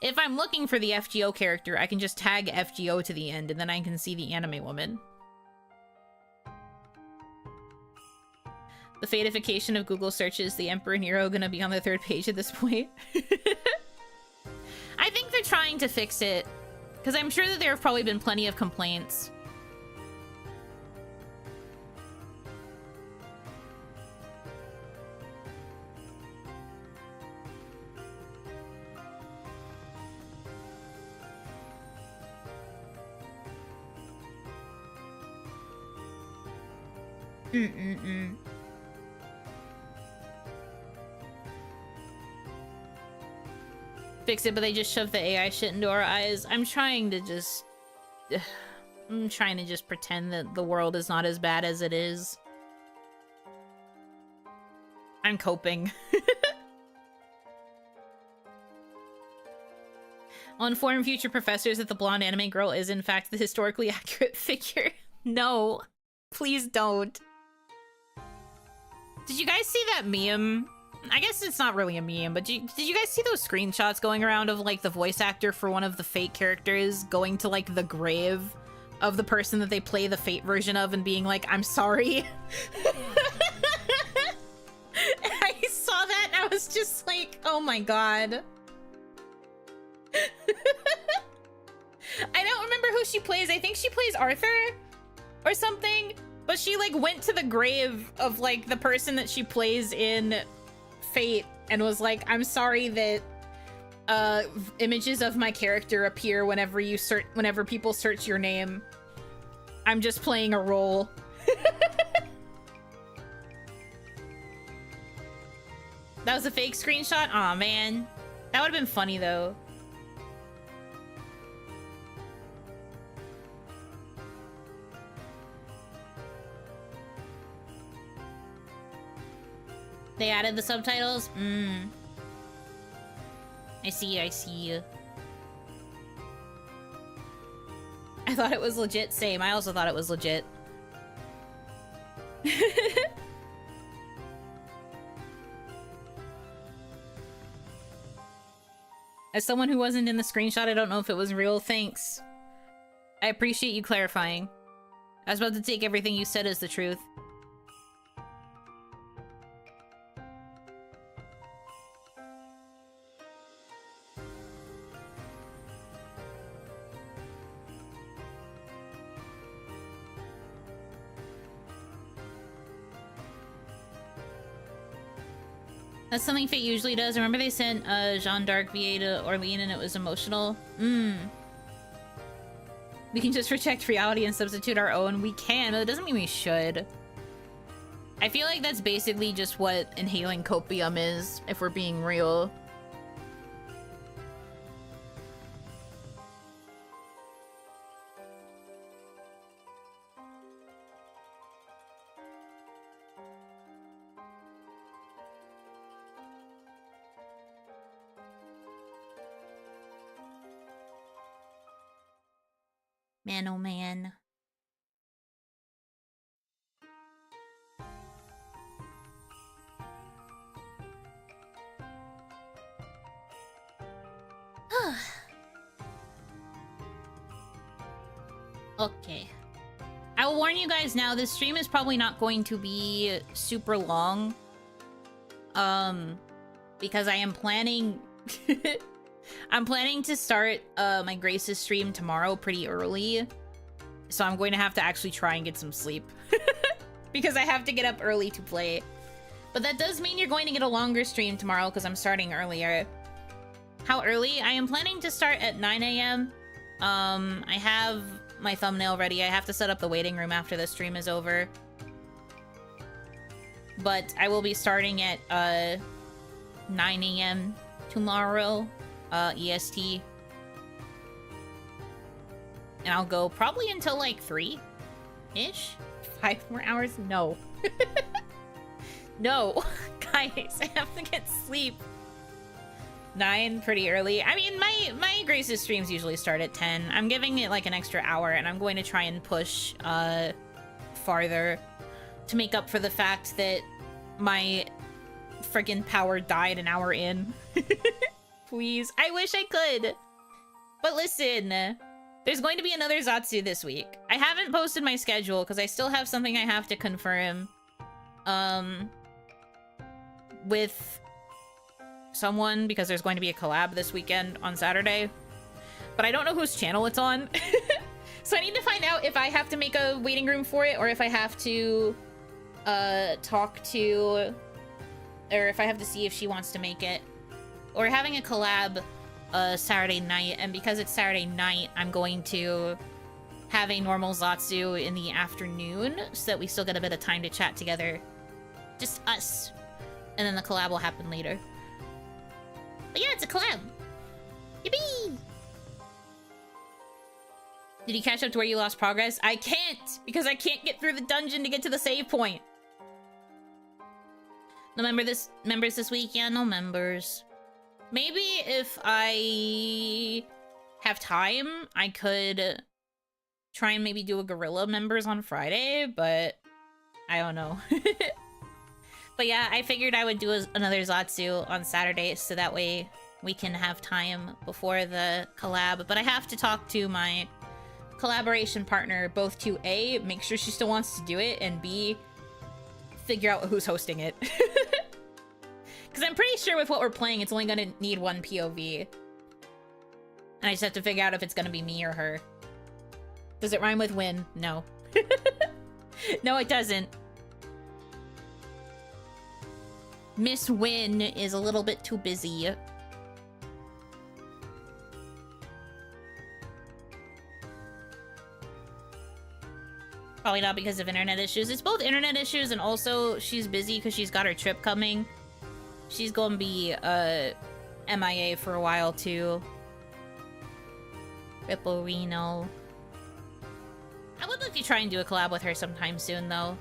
If I'm looking for the FGO character, I can just tag FGO to the end, and then I can see the anime woman. The fatification of Google searches, the Emperor Nero gonna be on the 3rd page at this point. I think they're trying to fix it. Because I'm sure that there have probably been plenty of complaints. Fix it, but they just shove the AI shit into our eyes. I'm trying to just pretend that the world is not as bad as it is. I'm coping. I'll inform future professors that the blonde anime girl is in fact the historically accurate figure. No, please don't. Did you guys see that meme? I guess it's not really a meme, but did you guys see those screenshots going around of, like, the voice actor for one of the Fate characters going to, like, the grave of the person that they play the Fate version of and being like, I'm sorry? I saw that and I was just like, oh my god. I don't remember who she plays. I think she plays Arthur or something, but she, like, went to the grave of, like, the person that she plays in Fate and was like, I'm sorry that images of my character appear whenever people search your name. I'm just playing a role. That was a fake screenshot? Aw, man. That would have been funny, though. They added the subtitles? I see, I see. I thought it was legit. Same. I also thought it was legit. As someone who wasn't in the screenshot, I don't know if it was real. Thanks. I appreciate you clarifying. I was about to take everything you said as the truth. That's something Fate usually does. Remember they sent Jeanne d'Arc VA to Orlean and it was emotional? We can just reject reality and substitute our own. We can, but it doesn't mean we should. I feel like that's basically just what inhaling copium is, if we're being real. Man, oh man. Okay. I will warn you guys now, this stream is probably not going to be super long. Because I am planning... I'm planning to start my Grace's stream tomorrow pretty early. So I'm going to have to actually try and get some sleep. Because I have to get up early to play. But that does mean you're going to get a longer stream tomorrow because I'm starting earlier. How early? I am planning to start at 9 AM. I have my thumbnail ready. I have to set up the waiting room after the stream is over. But I will be starting at 9 a.m. tomorrow, EST. And I'll go probably until like 3-ish? 5 more hours? No. No. Guys, I have to get sleep. 9 pretty early. I mean, my Grace's streams usually start at 10. I'm giving it like an extra hour, and I'm going to try and push farther to make up for the fact that my friggin' power died an hour in. Please. I wish I could. But listen, there's going to be another Zatsu this week. I haven't posted my schedule because I still have something I have to confirm with someone, because there's going to be a collab this weekend on Saturday. But I don't know whose channel it's on. So I need to find out if I have to make a waiting room for it, or if I have to talk to, or if I have to see if she wants to make it. We're having a collab Saturday night, and because it's Saturday night, I'm going to have a normal Zatsu in the afternoon so that we still get a bit of time to chat together. Just us. And then the collab will happen later. But yeah, it's a collab. Yippee! Did you catch up to where you lost progress? I can't, because I can't get through the dungeon to get to the save point. No members this week? Yeah, no members. Maybe if I have time, I could try and maybe do a gorilla members on Friday, but I don't know. But yeah, I figured I would do another Zatsu on Saturday, so that way we can have time before the collab. But I have to talk to my collaboration partner, both to A, make sure she still wants to do it, and B, figure out who's hosting it. Because I'm pretty sure with what we're playing, it's only going to need one POV. And I just have to figure out if it's going to be me or her. Does it rhyme with win? No. No, it doesn't. Miss Win is a little bit too busy. Probably not because of internet issues. It's both internet issues and also she's busy because she's got her trip coming. She's gonna be MIA for a while too. Ripple-Reno. I would like to try and do a collab with her sometime soon though.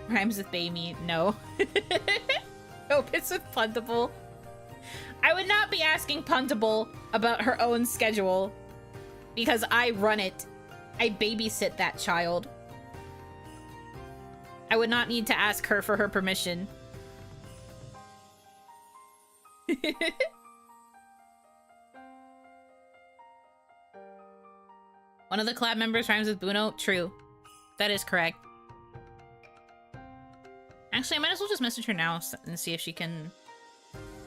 Rhymes with Baby, no. Nope, it's with Puntable. I would not be asking Puntable about her own schedule because I run it. I babysit that child. I would not need to ask her for her permission. One of the collab members rhymes with Buno? True. That is correct. Actually, I might as well just message her now and see if she can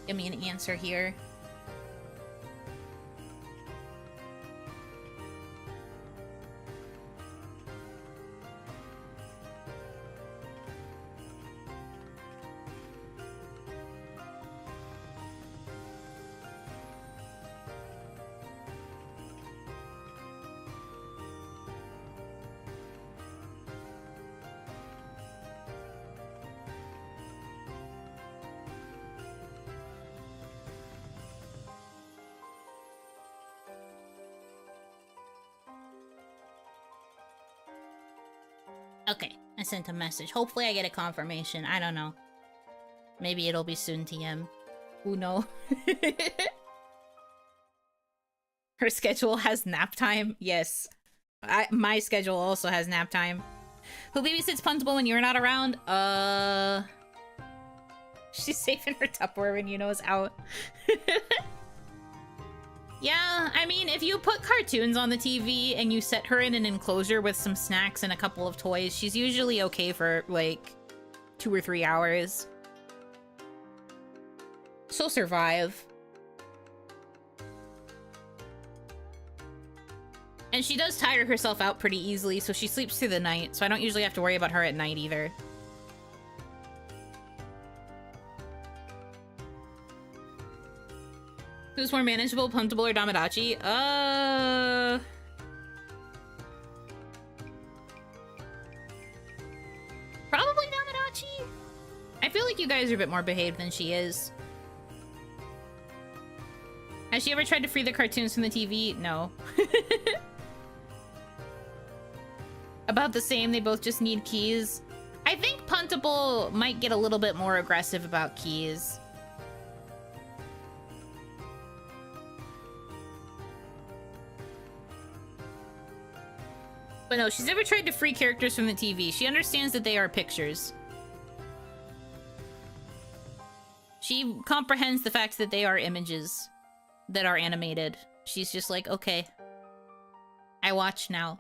give me an answer here. Okay, I sent a message. Hopefully I get a confirmation. I don't know. Maybe it'll be soon, TM. Who knows? Her schedule has nap time? Yes. My schedule also has nap time. Who babysits Puntable when you're not around? She's safe in her Tupperware when Yuno's out. Yeah, I mean, if you put cartoons on the TV and you set her in an enclosure with some snacks and a couple of toys, she's usually okay for, like, 2 or 3 hours. She'll survive. And she does tire herself out pretty easily, so she sleeps through the night, so I don't usually have to worry about her at night either. Who's more manageable, Puntable or Damadachi? Probably Damadachi. I feel like you guys are a bit more behaved than she is. Has she ever tried to free the cartoons from the TV? No. About the same, they both just need keys. I think Puntable might get a little bit more aggressive about keys. But no, she's never tried to free characters from the TV. She understands that they are pictures. She comprehends the fact that they are images that are animated. She's just like, okay, I watch now.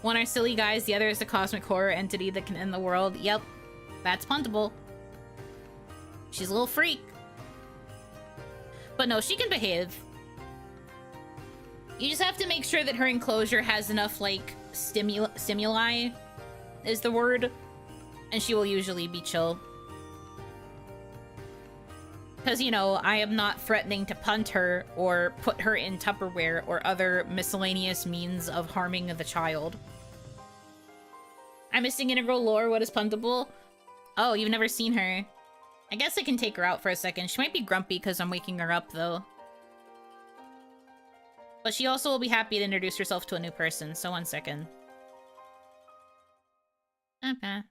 One are silly guys, the other is a cosmic horror entity that can end the world. Yep, that's Puntable. She's a little freak. But no, she can behave. You just have to make sure that her enclosure has enough, like, stimuli is the word. And she will usually be chill. Because, you know, I am not threatening to punt her or put her in Tupperware or other miscellaneous means of harming the child. I'm missing integral lore. What is Puntable? Oh, you've never seen her. I guess I can take her out for a second. She might be grumpy because I'm waking her up, though. But she also will be happy to introduce herself to a new person, so 1 second. Okay.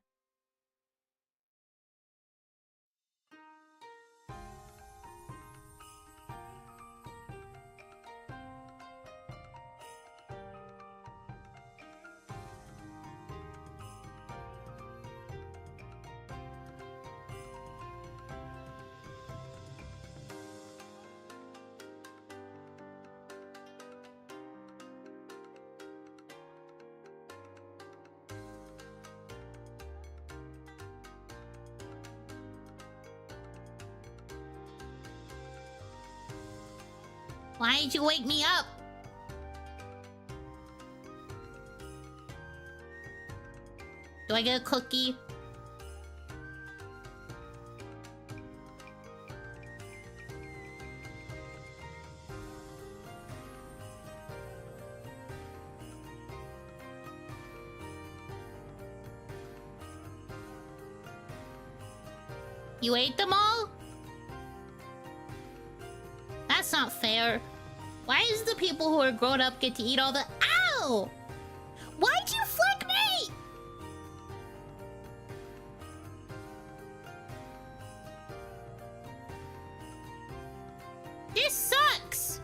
Why did you wake me up? Do I get a cookie? You ate them all? That's not fair. Why is the people who are grown up get to eat all the— Ow! Why'd you flick me? This sucks!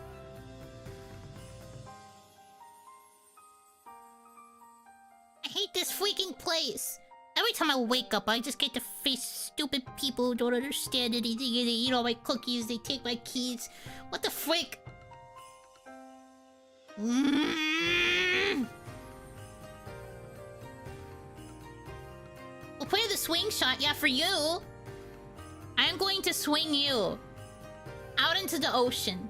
I hate this freaking place. Every time I wake up, I just get to face stupid people who don't understand anything, and they eat all my cookies, they take my keys. What the frick? We'll play the swing shot, yeah, for you. I'm going to swing you out into the ocean.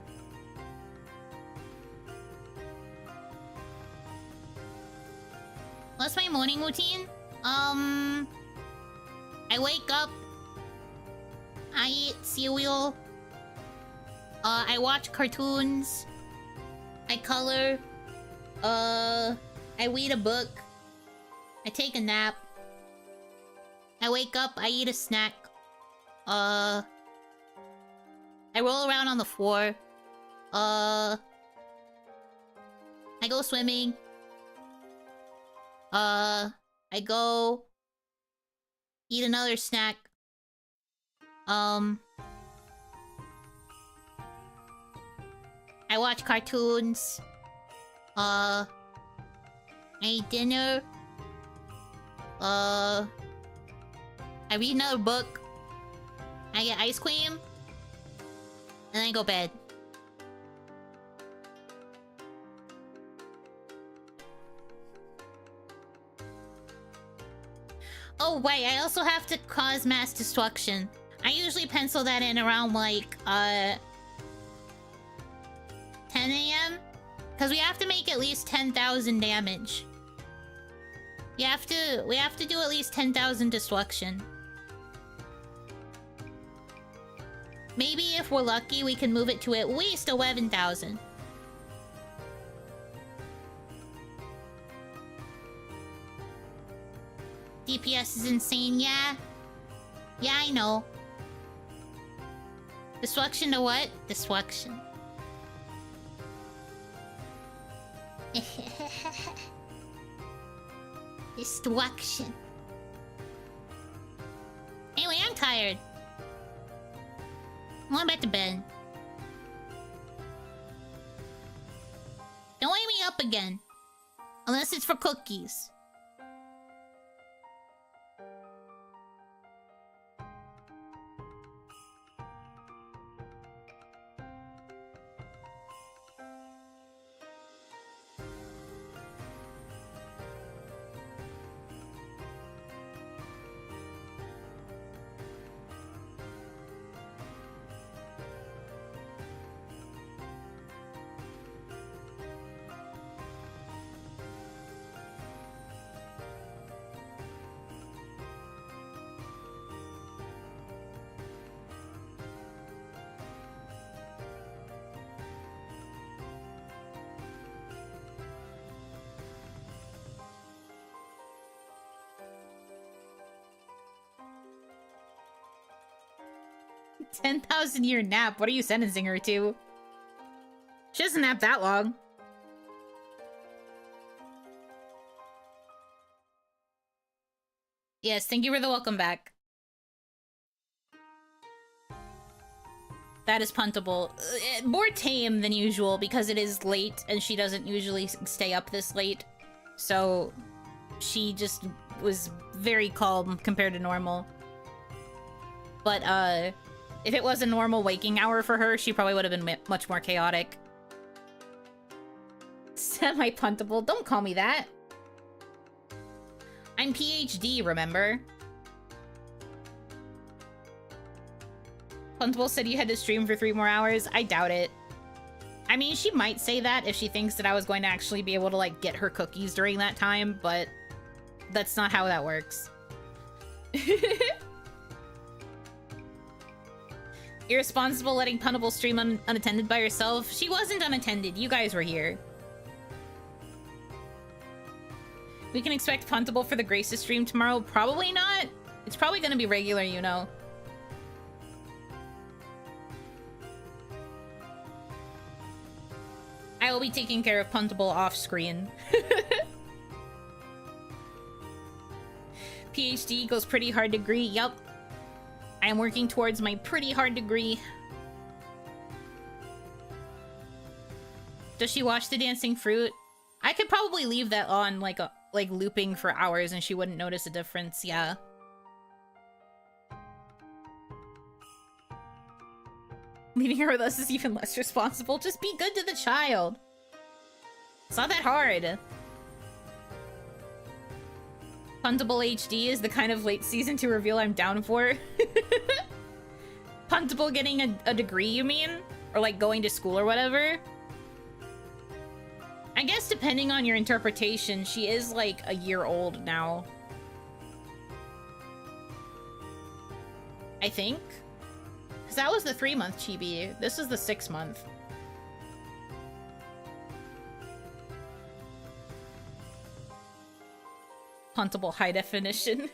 What's my morning routine? I wake up, I eat cereal, I watch cartoons, I color, I read a book, I take a nap, I wake up, I eat a snack, I roll around on the floor, I go swimming, I go eat another snack. I watch cartoons. I eat dinner. I read another book. I get ice cream. And then I go bed. Oh, wait, I also have to cause mass destruction. I usually pencil that in around, like, 10 AM? Because we have to make at least 10,000 damage. We have to do at least 10,000 destruction. Maybe if we're lucky, we can move it to at least 11,000. DPS is insane, yeah. Yeah, I know. Destruction to what? Destruction. Destruction. Anyway, I'm tired. I'm going back to bed. Don't wake me up again. Unless it's for cookies. $10,000-year nap. What are you sentencing her to? She doesn't nap that long. Yes, thank you for the welcome back. That is Puntable. More tame than usual because it is late and she doesn't usually stay up this late. So she just was very calm compared to normal. But, if it was a normal waking hour for her, she probably would have been much more chaotic. Semi-puntable. Don't call me that. I'm PhD, remember? Puntable said you had to stream for 3 more hours. I doubt it. I mean, she might say that if she thinks that I was going to actually be able to, like, get her cookies during that time, but that's not how that works. Irresponsible letting Puntable stream unattended by herself. She wasn't unattended. You guys were here. We can expect Puntable for the Graces stream tomorrow. Probably not. It's probably going to be regular, you know. I will be taking care of Puntable off screen. PhD goes pretty hard degree. Yup. I am working towards my pretty hard degree. Does she watch the dancing fruit? I could probably leave that on like looping for hours and she wouldn't notice a difference, yeah. Leaving her with us is even less responsible. Just be good to the child. It's not that hard. Puntable HD is the kind of late season to reveal I'm down for. Puntable getting a degree, you mean? Or like going to school or whatever? I guess depending on your interpretation, she is like a year old now. I think. Because that was the 3-month chibi. This is the 6-month. Puntable high definition.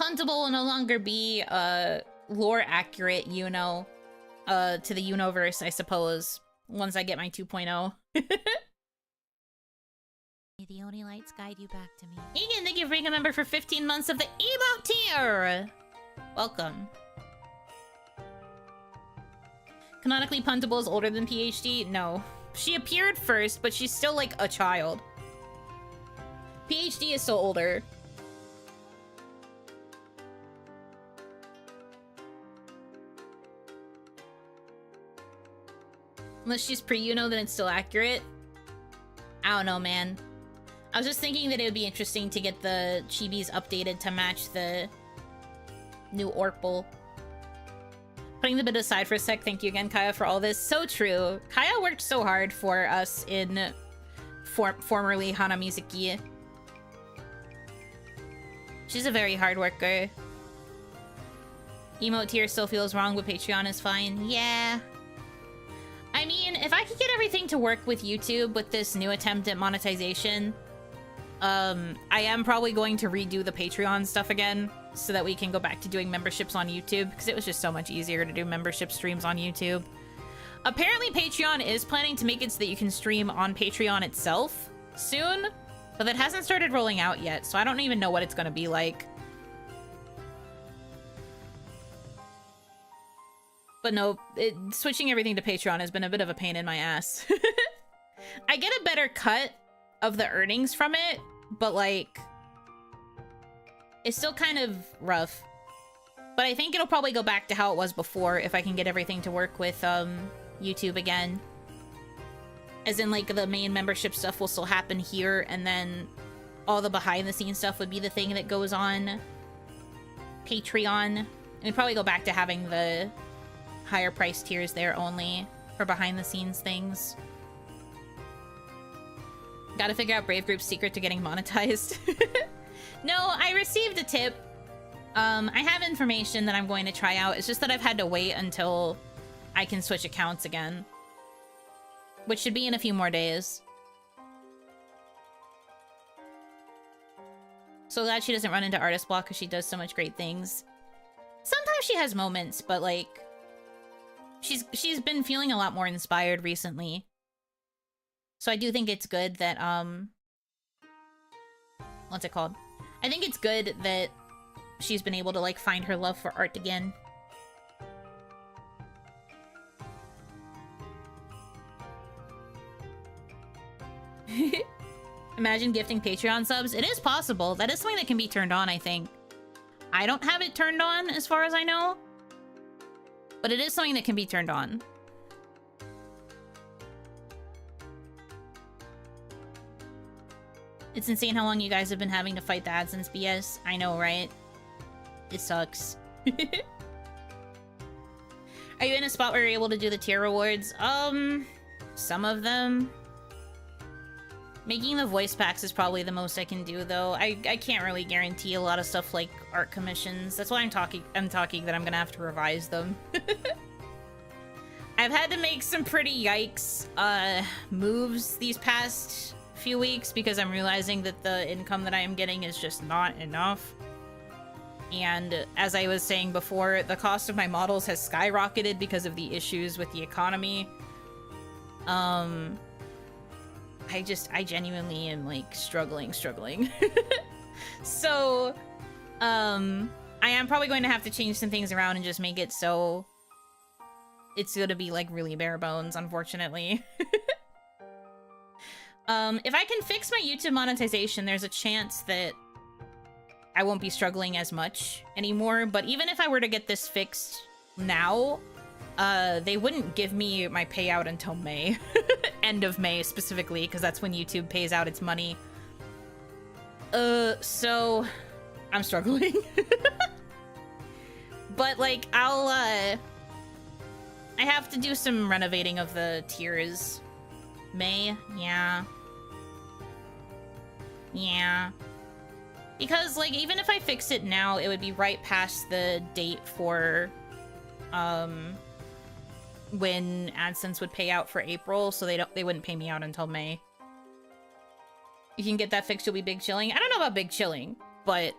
Puntable will no longer be lore accurate, Yuno, to the universe, I suppose, once I get my 2.0. May the Oni lights guide you back to me. Egan, thank you for being a member for 15 months of the emote tier. Welcome. Canonically, Puntable is older than PhD? No. She appeared first, but she's still, like, a child. PhD is still older. Unless she's pre-Yuno, then it's still accurate. I don't know, man. I was just thinking that it would be interesting to get the chibis updated to match the new Orpal. Putting the bit aside for a sec, thank you again, Kaya, for all this. So true. Kaya worked so hard for us in formerly Hana Mizuki. She's a very hard worker. Emote tier still feels wrong, but Patreon is fine. Yeah. I mean, if I could get everything to work with YouTube with this new attempt at monetization, I am probably going to redo the Patreon stuff again so that we can go back to doing memberships on YouTube, because it was just so much easier to do membership streams on YouTube. Apparently Patreon is planning to make it so that you can stream on Patreon itself soon, but that hasn't started rolling out yet, so I don't even know what it's going to be like. But no, switching everything to Patreon has been a bit of a pain in my ass. I get a better cut of the earnings from it, but like, it's still kind of rough. But I think it'll probably go back to how it was before if I can get everything to work with YouTube again. As in, like, the main membership stuff will still happen here, and then all the behind-the-scenes stuff would be the thing that goes on Patreon. And we'd probably go back to having the higher price tiers there only for behind-the-scenes things. Gotta figure out Brave Group's secret to getting monetized. No, I received a tip. I have information that I'm going to try out. It's just that I've had to wait until I can switch accounts again, which should be in a few more days. So glad she doesn't run into artist block because she does so much great things. Sometimes she has moments, but like, she's been feeling a lot more inspired recently. So I do think it's good that, what's it called? I think it's good that she's been able to, like, find her love for art again. Imagine gifting Patreon subs. It is possible. That is something that can be turned on, I think. I don't have it turned on, as far as I know. But it is something that can be turned on. It's insane how long you guys have been having to fight the AdSense BS. I know, right? It sucks. Are you in a spot where you're able to do the tier rewards? Some of them. Making the voice packs is probably the most I can do, though. I can't really guarantee a lot of stuff like art commissions. That's why I'm talking that I'm gonna have to revise them. I've had to make some pretty yikes moves these past few weeks because I'm realizing that the income that I am getting is just not enough. And as I was saying before, the cost of my models has skyrocketed because of the issues with the economy. I genuinely am, like, struggling. So, I am probably going to have to change some things around and just make it so it's gonna be, like, really bare bones, unfortunately. If I can fix my YouTube monetization, there's a chance that I won't be struggling as much anymore. But even if I were to get this fixed now, they wouldn't give me my payout until May. End of May, specifically, because that's when YouTube pays out its money. So I'm struggling. But, like, I have to do some renovating of the tiers. May? Yeah. Because, like, even if I fix it now, it would be right past the date for, when AdSense would pay out for April, so they wouldn't pay me out until May. You can get that fixed, you'll be big chilling. I don't know about big chilling, but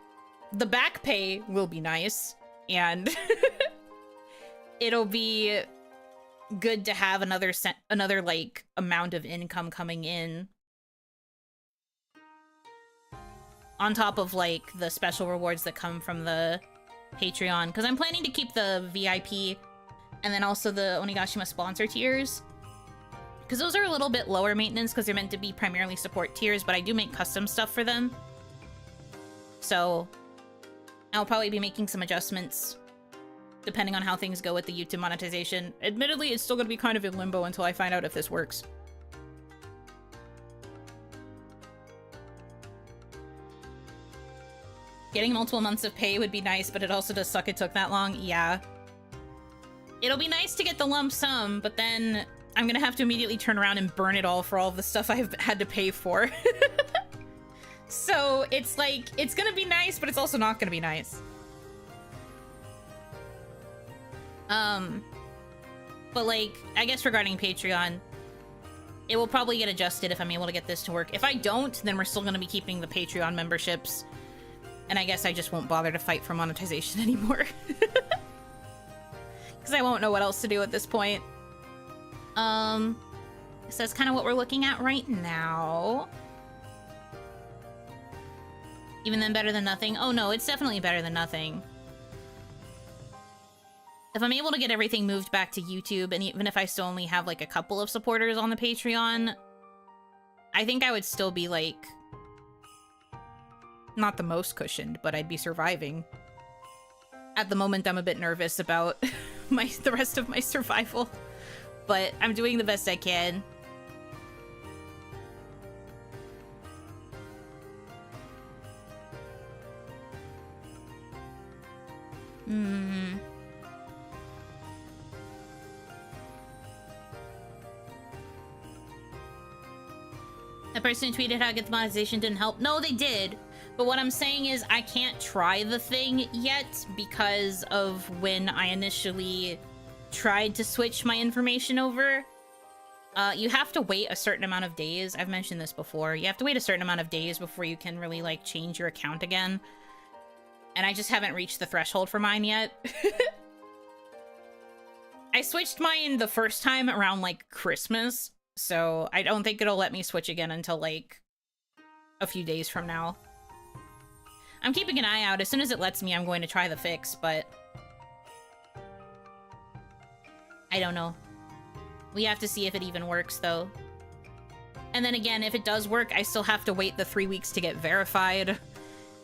the back pay will be nice, and it'll be good to have another like amount of income coming in on top of like the special rewards that come from the Patreon, because I'm planning to keep the VIP and then also the Onigashima sponsor tiers, because those are a little bit lower maintenance because they're meant to be primarily support tiers, but I do make custom stuff for them, so I'll probably be making some adjustments depending on how things go with the YouTube monetization. Admittedly, it's still going to be kind of in limbo until I find out if this works. Getting multiple months of pay would be nice, but it also does suck it took that long. Yeah. It'll be nice to get the lump sum, but then I'm gonna have to immediately turn around and burn it all for all the stuff I've had to pay for. So it's like, it's gonna be nice, but it's also not gonna be nice. But like, I guess regarding Patreon, it will probably get adjusted if I'm able to get this to work. If I don't, then we're still gonna be keeping the Patreon memberships. And I guess I just won't bother to fight for monetization anymore. Because I won't know what else to do at this point. So that's kind of what we're looking at right now. Even then better than nothing? Oh no, it's definitely better than nothing. If I'm able to get everything moved back to YouTube, and even if I still only have like a couple of supporters on the Patreon, I think I would still be like, not the most cushioned, but I'd be surviving. At the moment, I'm a bit nervous about the rest of my survival, but I'm doing the best I can. The person who tweeted how to get the monetization didn't help. No, they did. But what I'm saying is I can't try the thing yet because of when I initially tried to switch my information over. You have to wait a certain amount of days. I've mentioned this before. You have to wait a certain amount of days before you can really like change your account again. And I just haven't reached the threshold for mine yet. I switched mine the first time around like Christmas. So I don't think it'll let me switch again until like a few days from now. I'm keeping an eye out. As soon as it lets me, I'm going to try the fix, but I don't know. We have to see if it even works though. And then again, if it does work, I still have to wait the 3 weeks to get verified.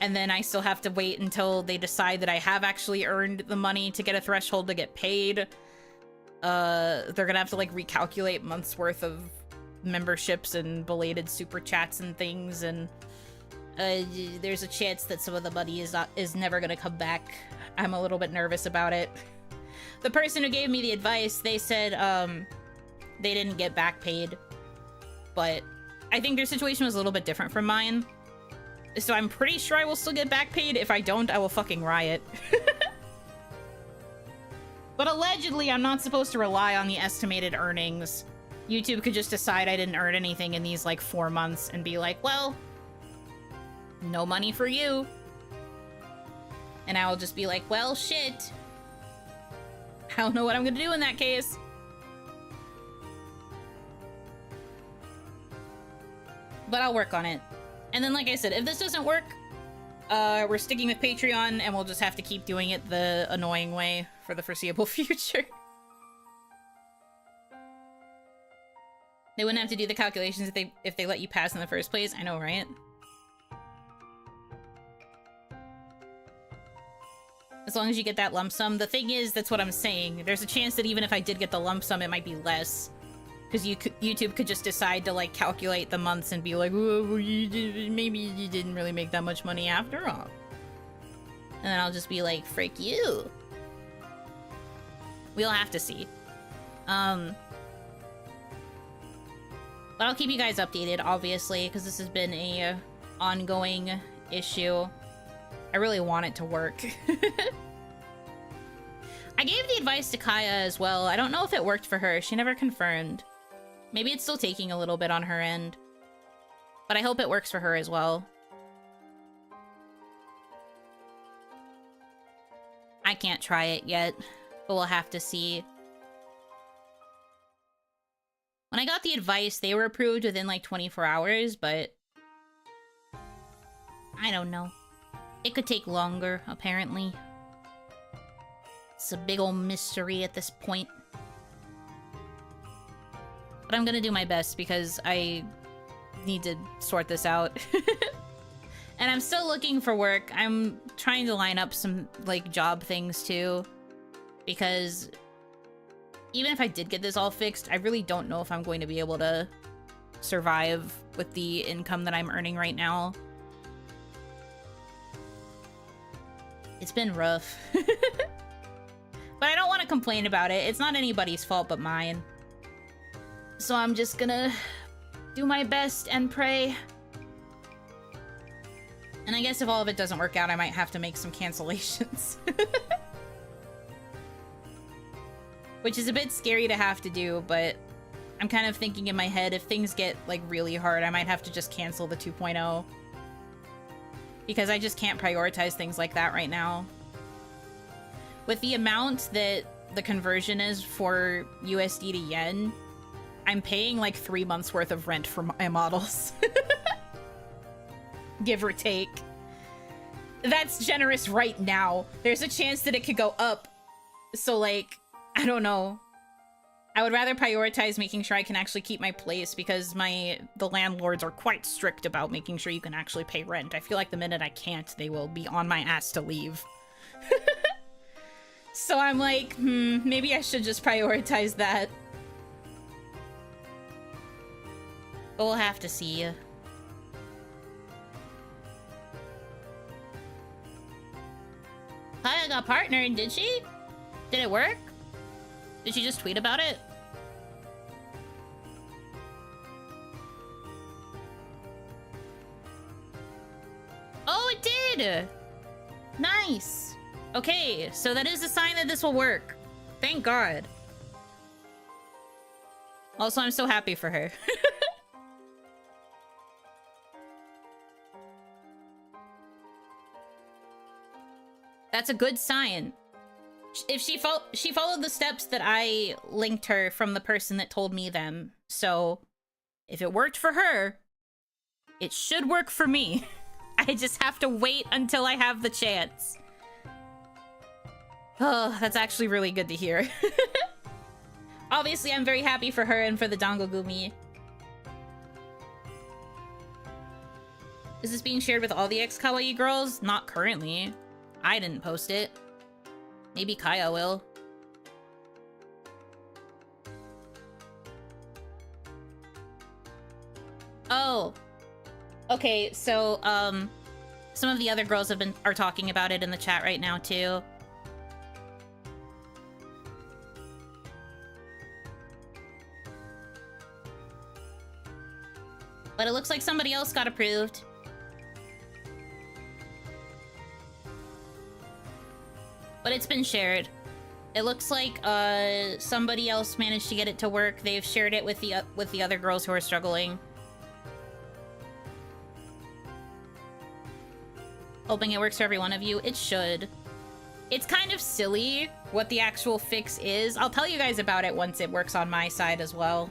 And then I still have to wait until they decide that I have actually earned the money to get a threshold to get paid. They're gonna have to like recalculate months worth of memberships and belated super chats and things, and there's a chance that some of the money is never gonna come back. I'm a little bit nervous about it. The person who gave me the advice, they said they didn't get back paid, but I think their situation was a little bit different from mine. So I'm pretty sure I will still get back paid. If I don't, I will fucking riot. But allegedly, I'm not supposed to rely on the estimated earnings. YouTube could just decide I didn't earn anything in these, like, 4 months and be like, well, no money for you. And I will just be like, well, shit. I don't know what I'm gonna do in that case. But I'll work on it. And then, like I said, if this doesn't work, we're sticking with Patreon, and we'll just have to keep doing it the annoying way for the foreseeable future. They wouldn't have to do the calculations if they let you pass in the first place. I know, right? As long as you get that lump sum. The thing is, that's what I'm saying. There's a chance that even if I did get the lump sum, it might be less. Because YouTube could just decide to, like, calculate the months and be like, well, maybe you didn't really make that much money after all. And then I'll just be like, frick you. We'll have to see. But I'll keep you guys updated, obviously, because this has been a ongoing issue. I really want it to work. I gave the advice to Kaya as well. I don't know if it worked for her. She never confirmed. Maybe it's still taking a little bit on her end. But I hope it works for her as well. I can't try it yet, but we'll have to see. When I got the advice, they were approved within like 24 hours, but I don't know. It could take longer, apparently. It's a big old mystery at this point. But I'm gonna do my best because I need to sort this out. And I'm still looking for work. I'm trying to line up some, like, job things, too. Because even if I did get this all fixed, I really don't know if I'm going to be able to survive with the income that I'm earning right now. It's been rough. But I don't want to complain about it. It's not anybody's fault but mine. So I'm just gonna do my best and pray. And I guess if all of it doesn't work out, I might have to make some cancellations. Which is a bit scary to have to do, but I'm kind of thinking in my head, if things get, like, really hard, I might have to just cancel the 2.0. Because I just can't prioritize things like that right now. With the amount that the conversion is for USD to yen, I'm paying, like, 3 months worth of rent for my models. Give or take. That's generous right now. There's a chance that it could go up. So, like, I don't know. I would rather prioritize making sure I can actually keep my place because the landlords are quite strict about making sure you can actually pay rent. I feel like the minute I can't, they will be on my ass to leave. So I'm like, maybe I should just prioritize that. But we'll have to see. Hi, I got partnered, did she? Did it work? Did she just tweet about it? Oh, it did! Nice! Okay, so that is a sign that this will work. Thank God. Also, I'm so happy for her. That's a good sign. If she followed the steps that I linked her from the person that told me them. So if it worked for her, it should work for me. I just have to wait until I have the chance. Oh, that's actually really good to hear. Obviously, I'm very happy for her and for the Dangogumi. Is this being shared with all the ex-kawaii girls? Not currently. I didn't post it. Maybe Kaya will. Oh. Okay, so, some of the other girls are talking about it in the chat right now, too. But it looks like somebody else got approved. But it's been shared. It looks like somebody else managed to get it to work. They've shared it with the other girls who are struggling. Hoping it works for every one of you. It should. It's kind of silly what the actual fix is. I'll tell you guys about it once it works on my side as well.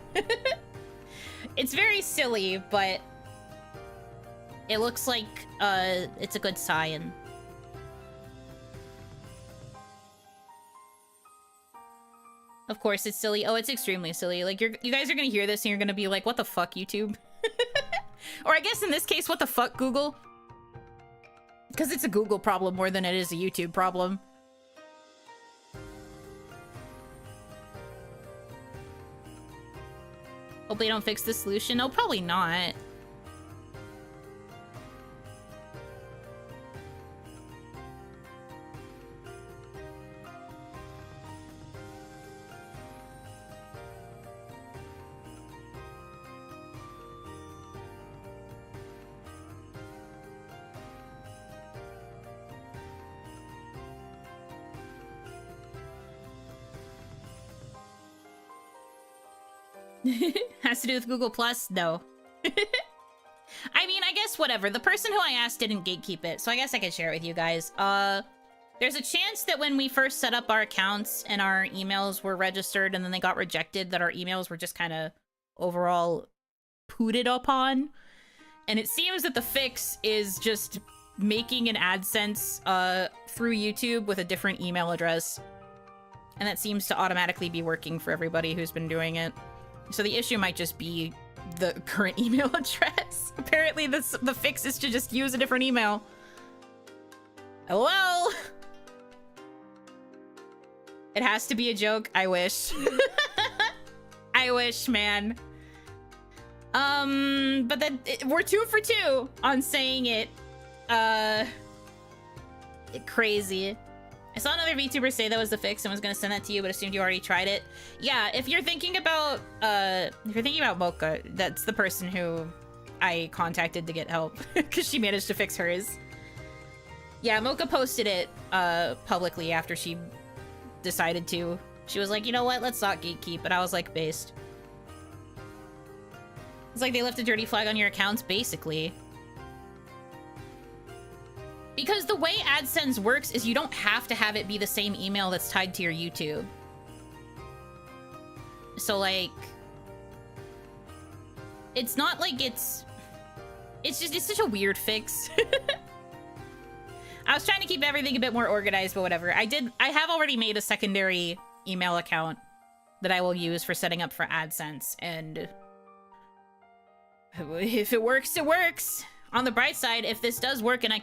It's very silly, but it looks like it's a good sign. Of course, it's silly. Oh, it's extremely silly. Like, you guys are gonna hear this and you're gonna be like, what the fuck, YouTube? Or I guess in this case, what the fuck, Google? Because it's a Google problem more than it is a YouTube problem. Hope they don't fix the solution. No, probably not. Has to do with Google Plus? No. I mean, I guess whatever. The person who I asked didn't gatekeep it, so I guess I can share it with you guys. There's a chance that when we first set up our accounts and our emails were registered and then they got rejected, that our emails were just kind of overall pooted upon. And it seems that the fix is just making an AdSense through YouTube with a different email address. And that seems to automatically be working for everybody who's been doing it. So the issue might just be the current email address. Apparently the fix is to just use a different email. Hello? It has to be a joke. I wish. I wish, man. But then we're 2 for 2 on saying it. Crazy. I saw another VTuber say that was the fix and was gonna send that to you, but assumed you already tried it. Yeah, if you're thinking about Mocha, that's the person who I contacted to get help because she managed to fix hers. Yeah, Mocha posted it publicly after she decided to. She was like, you know what, let's not gatekeep, and I was like, based. It's like they left a dirty flag on your accounts, basically. Because the way AdSense works is you don't have to have it be the same email that's tied to your YouTube. So, like, it's not like it's such a weird fix. I was trying to keep everything a bit more organized, but whatever. I have already made a secondary email account that I will use for setting up for AdSense, and if it works, it works. On the bright side, if this does work and I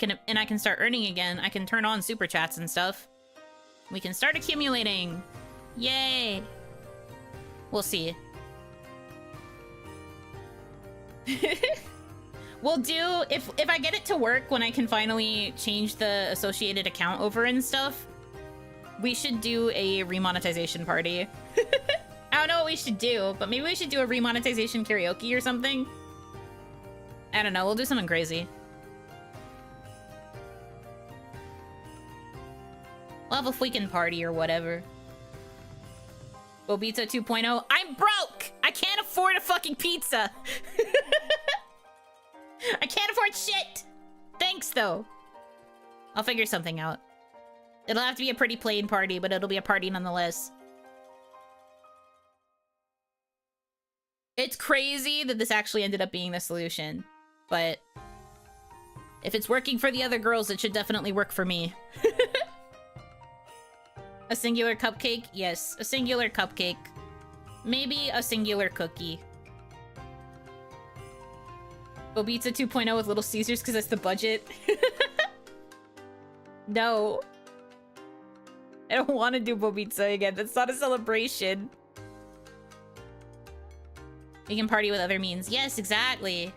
can start earning again, I can turn on super chats and stuff. We can start accumulating. Yay. We'll see. We'll do, if I get it to work when I can finally change the associated account over and stuff, we should do a remonetization party. I don't know what we should do, but maybe we should do a remonetization karaoke or something. I don't know, we'll do something crazy. We'll have a freaking party or whatever. Bobita 2.0. I'm broke! I can't afford a fucking pizza! I can't afford shit! Thanks, though. I'll figure something out. It'll have to be a pretty plain party, but it'll be a party nonetheless. It's crazy that this actually ended up being the solution. But if it's working for the other girls, it should definitely work for me. A singular cupcake? Yes, a singular cupcake. Maybe a singular cookie. Bobita 2.0 with Little Caesars because that's the budget. No. I don't want to do Bobita again. That's not a celebration. We can party with other means. Yes, exactly.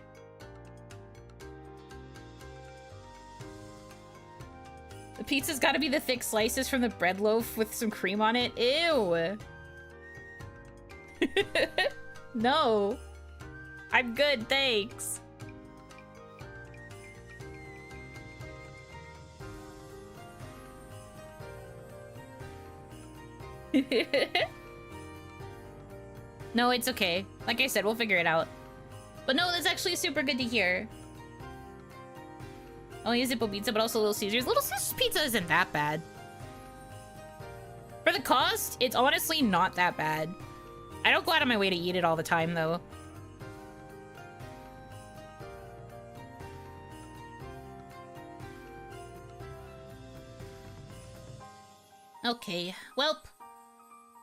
The pizza's gotta be the thick slices from the bread loaf with some cream on it. Ew. No. I'm good, thanks. No, it's okay. Like I said, we'll figure it out. But no, that's actually super good to hear. Oh, is it Bobita, but also Little Caesars. Little Caesars pizza isn't that bad. For the cost, it's honestly not that bad. I don't go out of my way to eat it all the time, though. Okay, welp.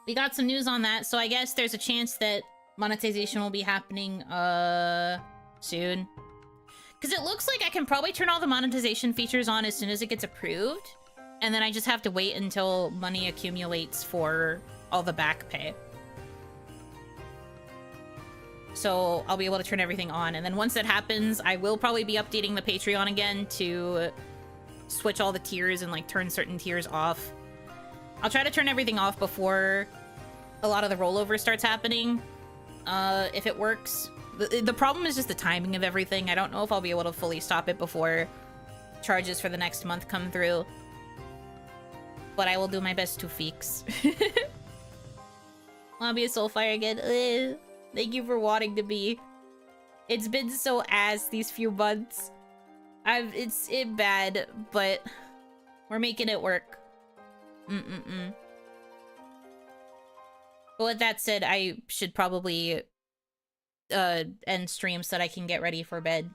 We got some news on that, so I guess there's a chance that monetization will be happening, soon. Because it looks like I can probably turn all the monetization features on as soon as it gets approved. And then I just have to wait until money accumulates for all the back pay. So I'll be able to turn everything on. And then once that happens, I will probably be updating the Patreon again to switch all the tiers and like turn certain tiers off. I'll try to turn everything off before a lot of the rollover starts happening, if it works. The problem is just the timing of everything. I don't know if I'll be able to fully stop it before charges for the next month come through. But I will do my best to fix. Wanna be a Soulfire again? Ugh. Thank you for wanting to be. It's been so ass these few months. It's bad, but we're making it work. But with that said, I should probably end stream so that I can get ready for bed.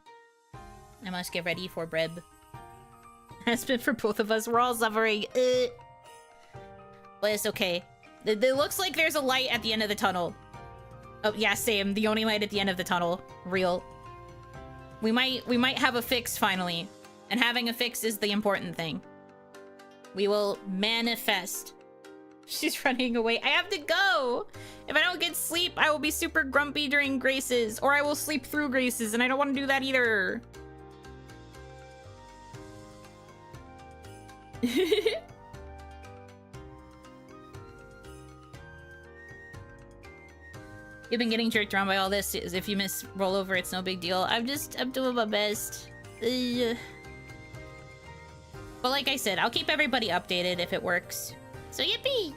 I must get ready for bread. It's been for both of us. We're all suffering. But it's okay. It looks like there's a light at the end of the tunnel. Oh yeah, same. The only light at the end of the tunnel. Real. We might have a fix finally. And having a fix is the important thing. We will manifest. She's running away. I have to go! If I don't get sleep, I will be super grumpy during Graces. Or I will sleep through Graces, and I don't want to do that either. You've been getting jerked around by all this. If you miss rollover, it's no big deal. I'm doing my best. Ugh. But like I said, I'll keep everybody updated if it works. So yippee!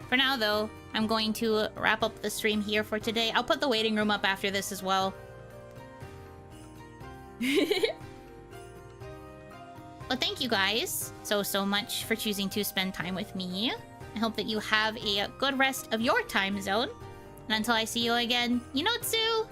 For now, though, I'm going to wrap up the stream here for today. I'll put the waiting room up after this as well. But thank you guys so much for choosing to spend time with me. I hope that you have a good rest of your time zone. And until I see you again, Yunotsu!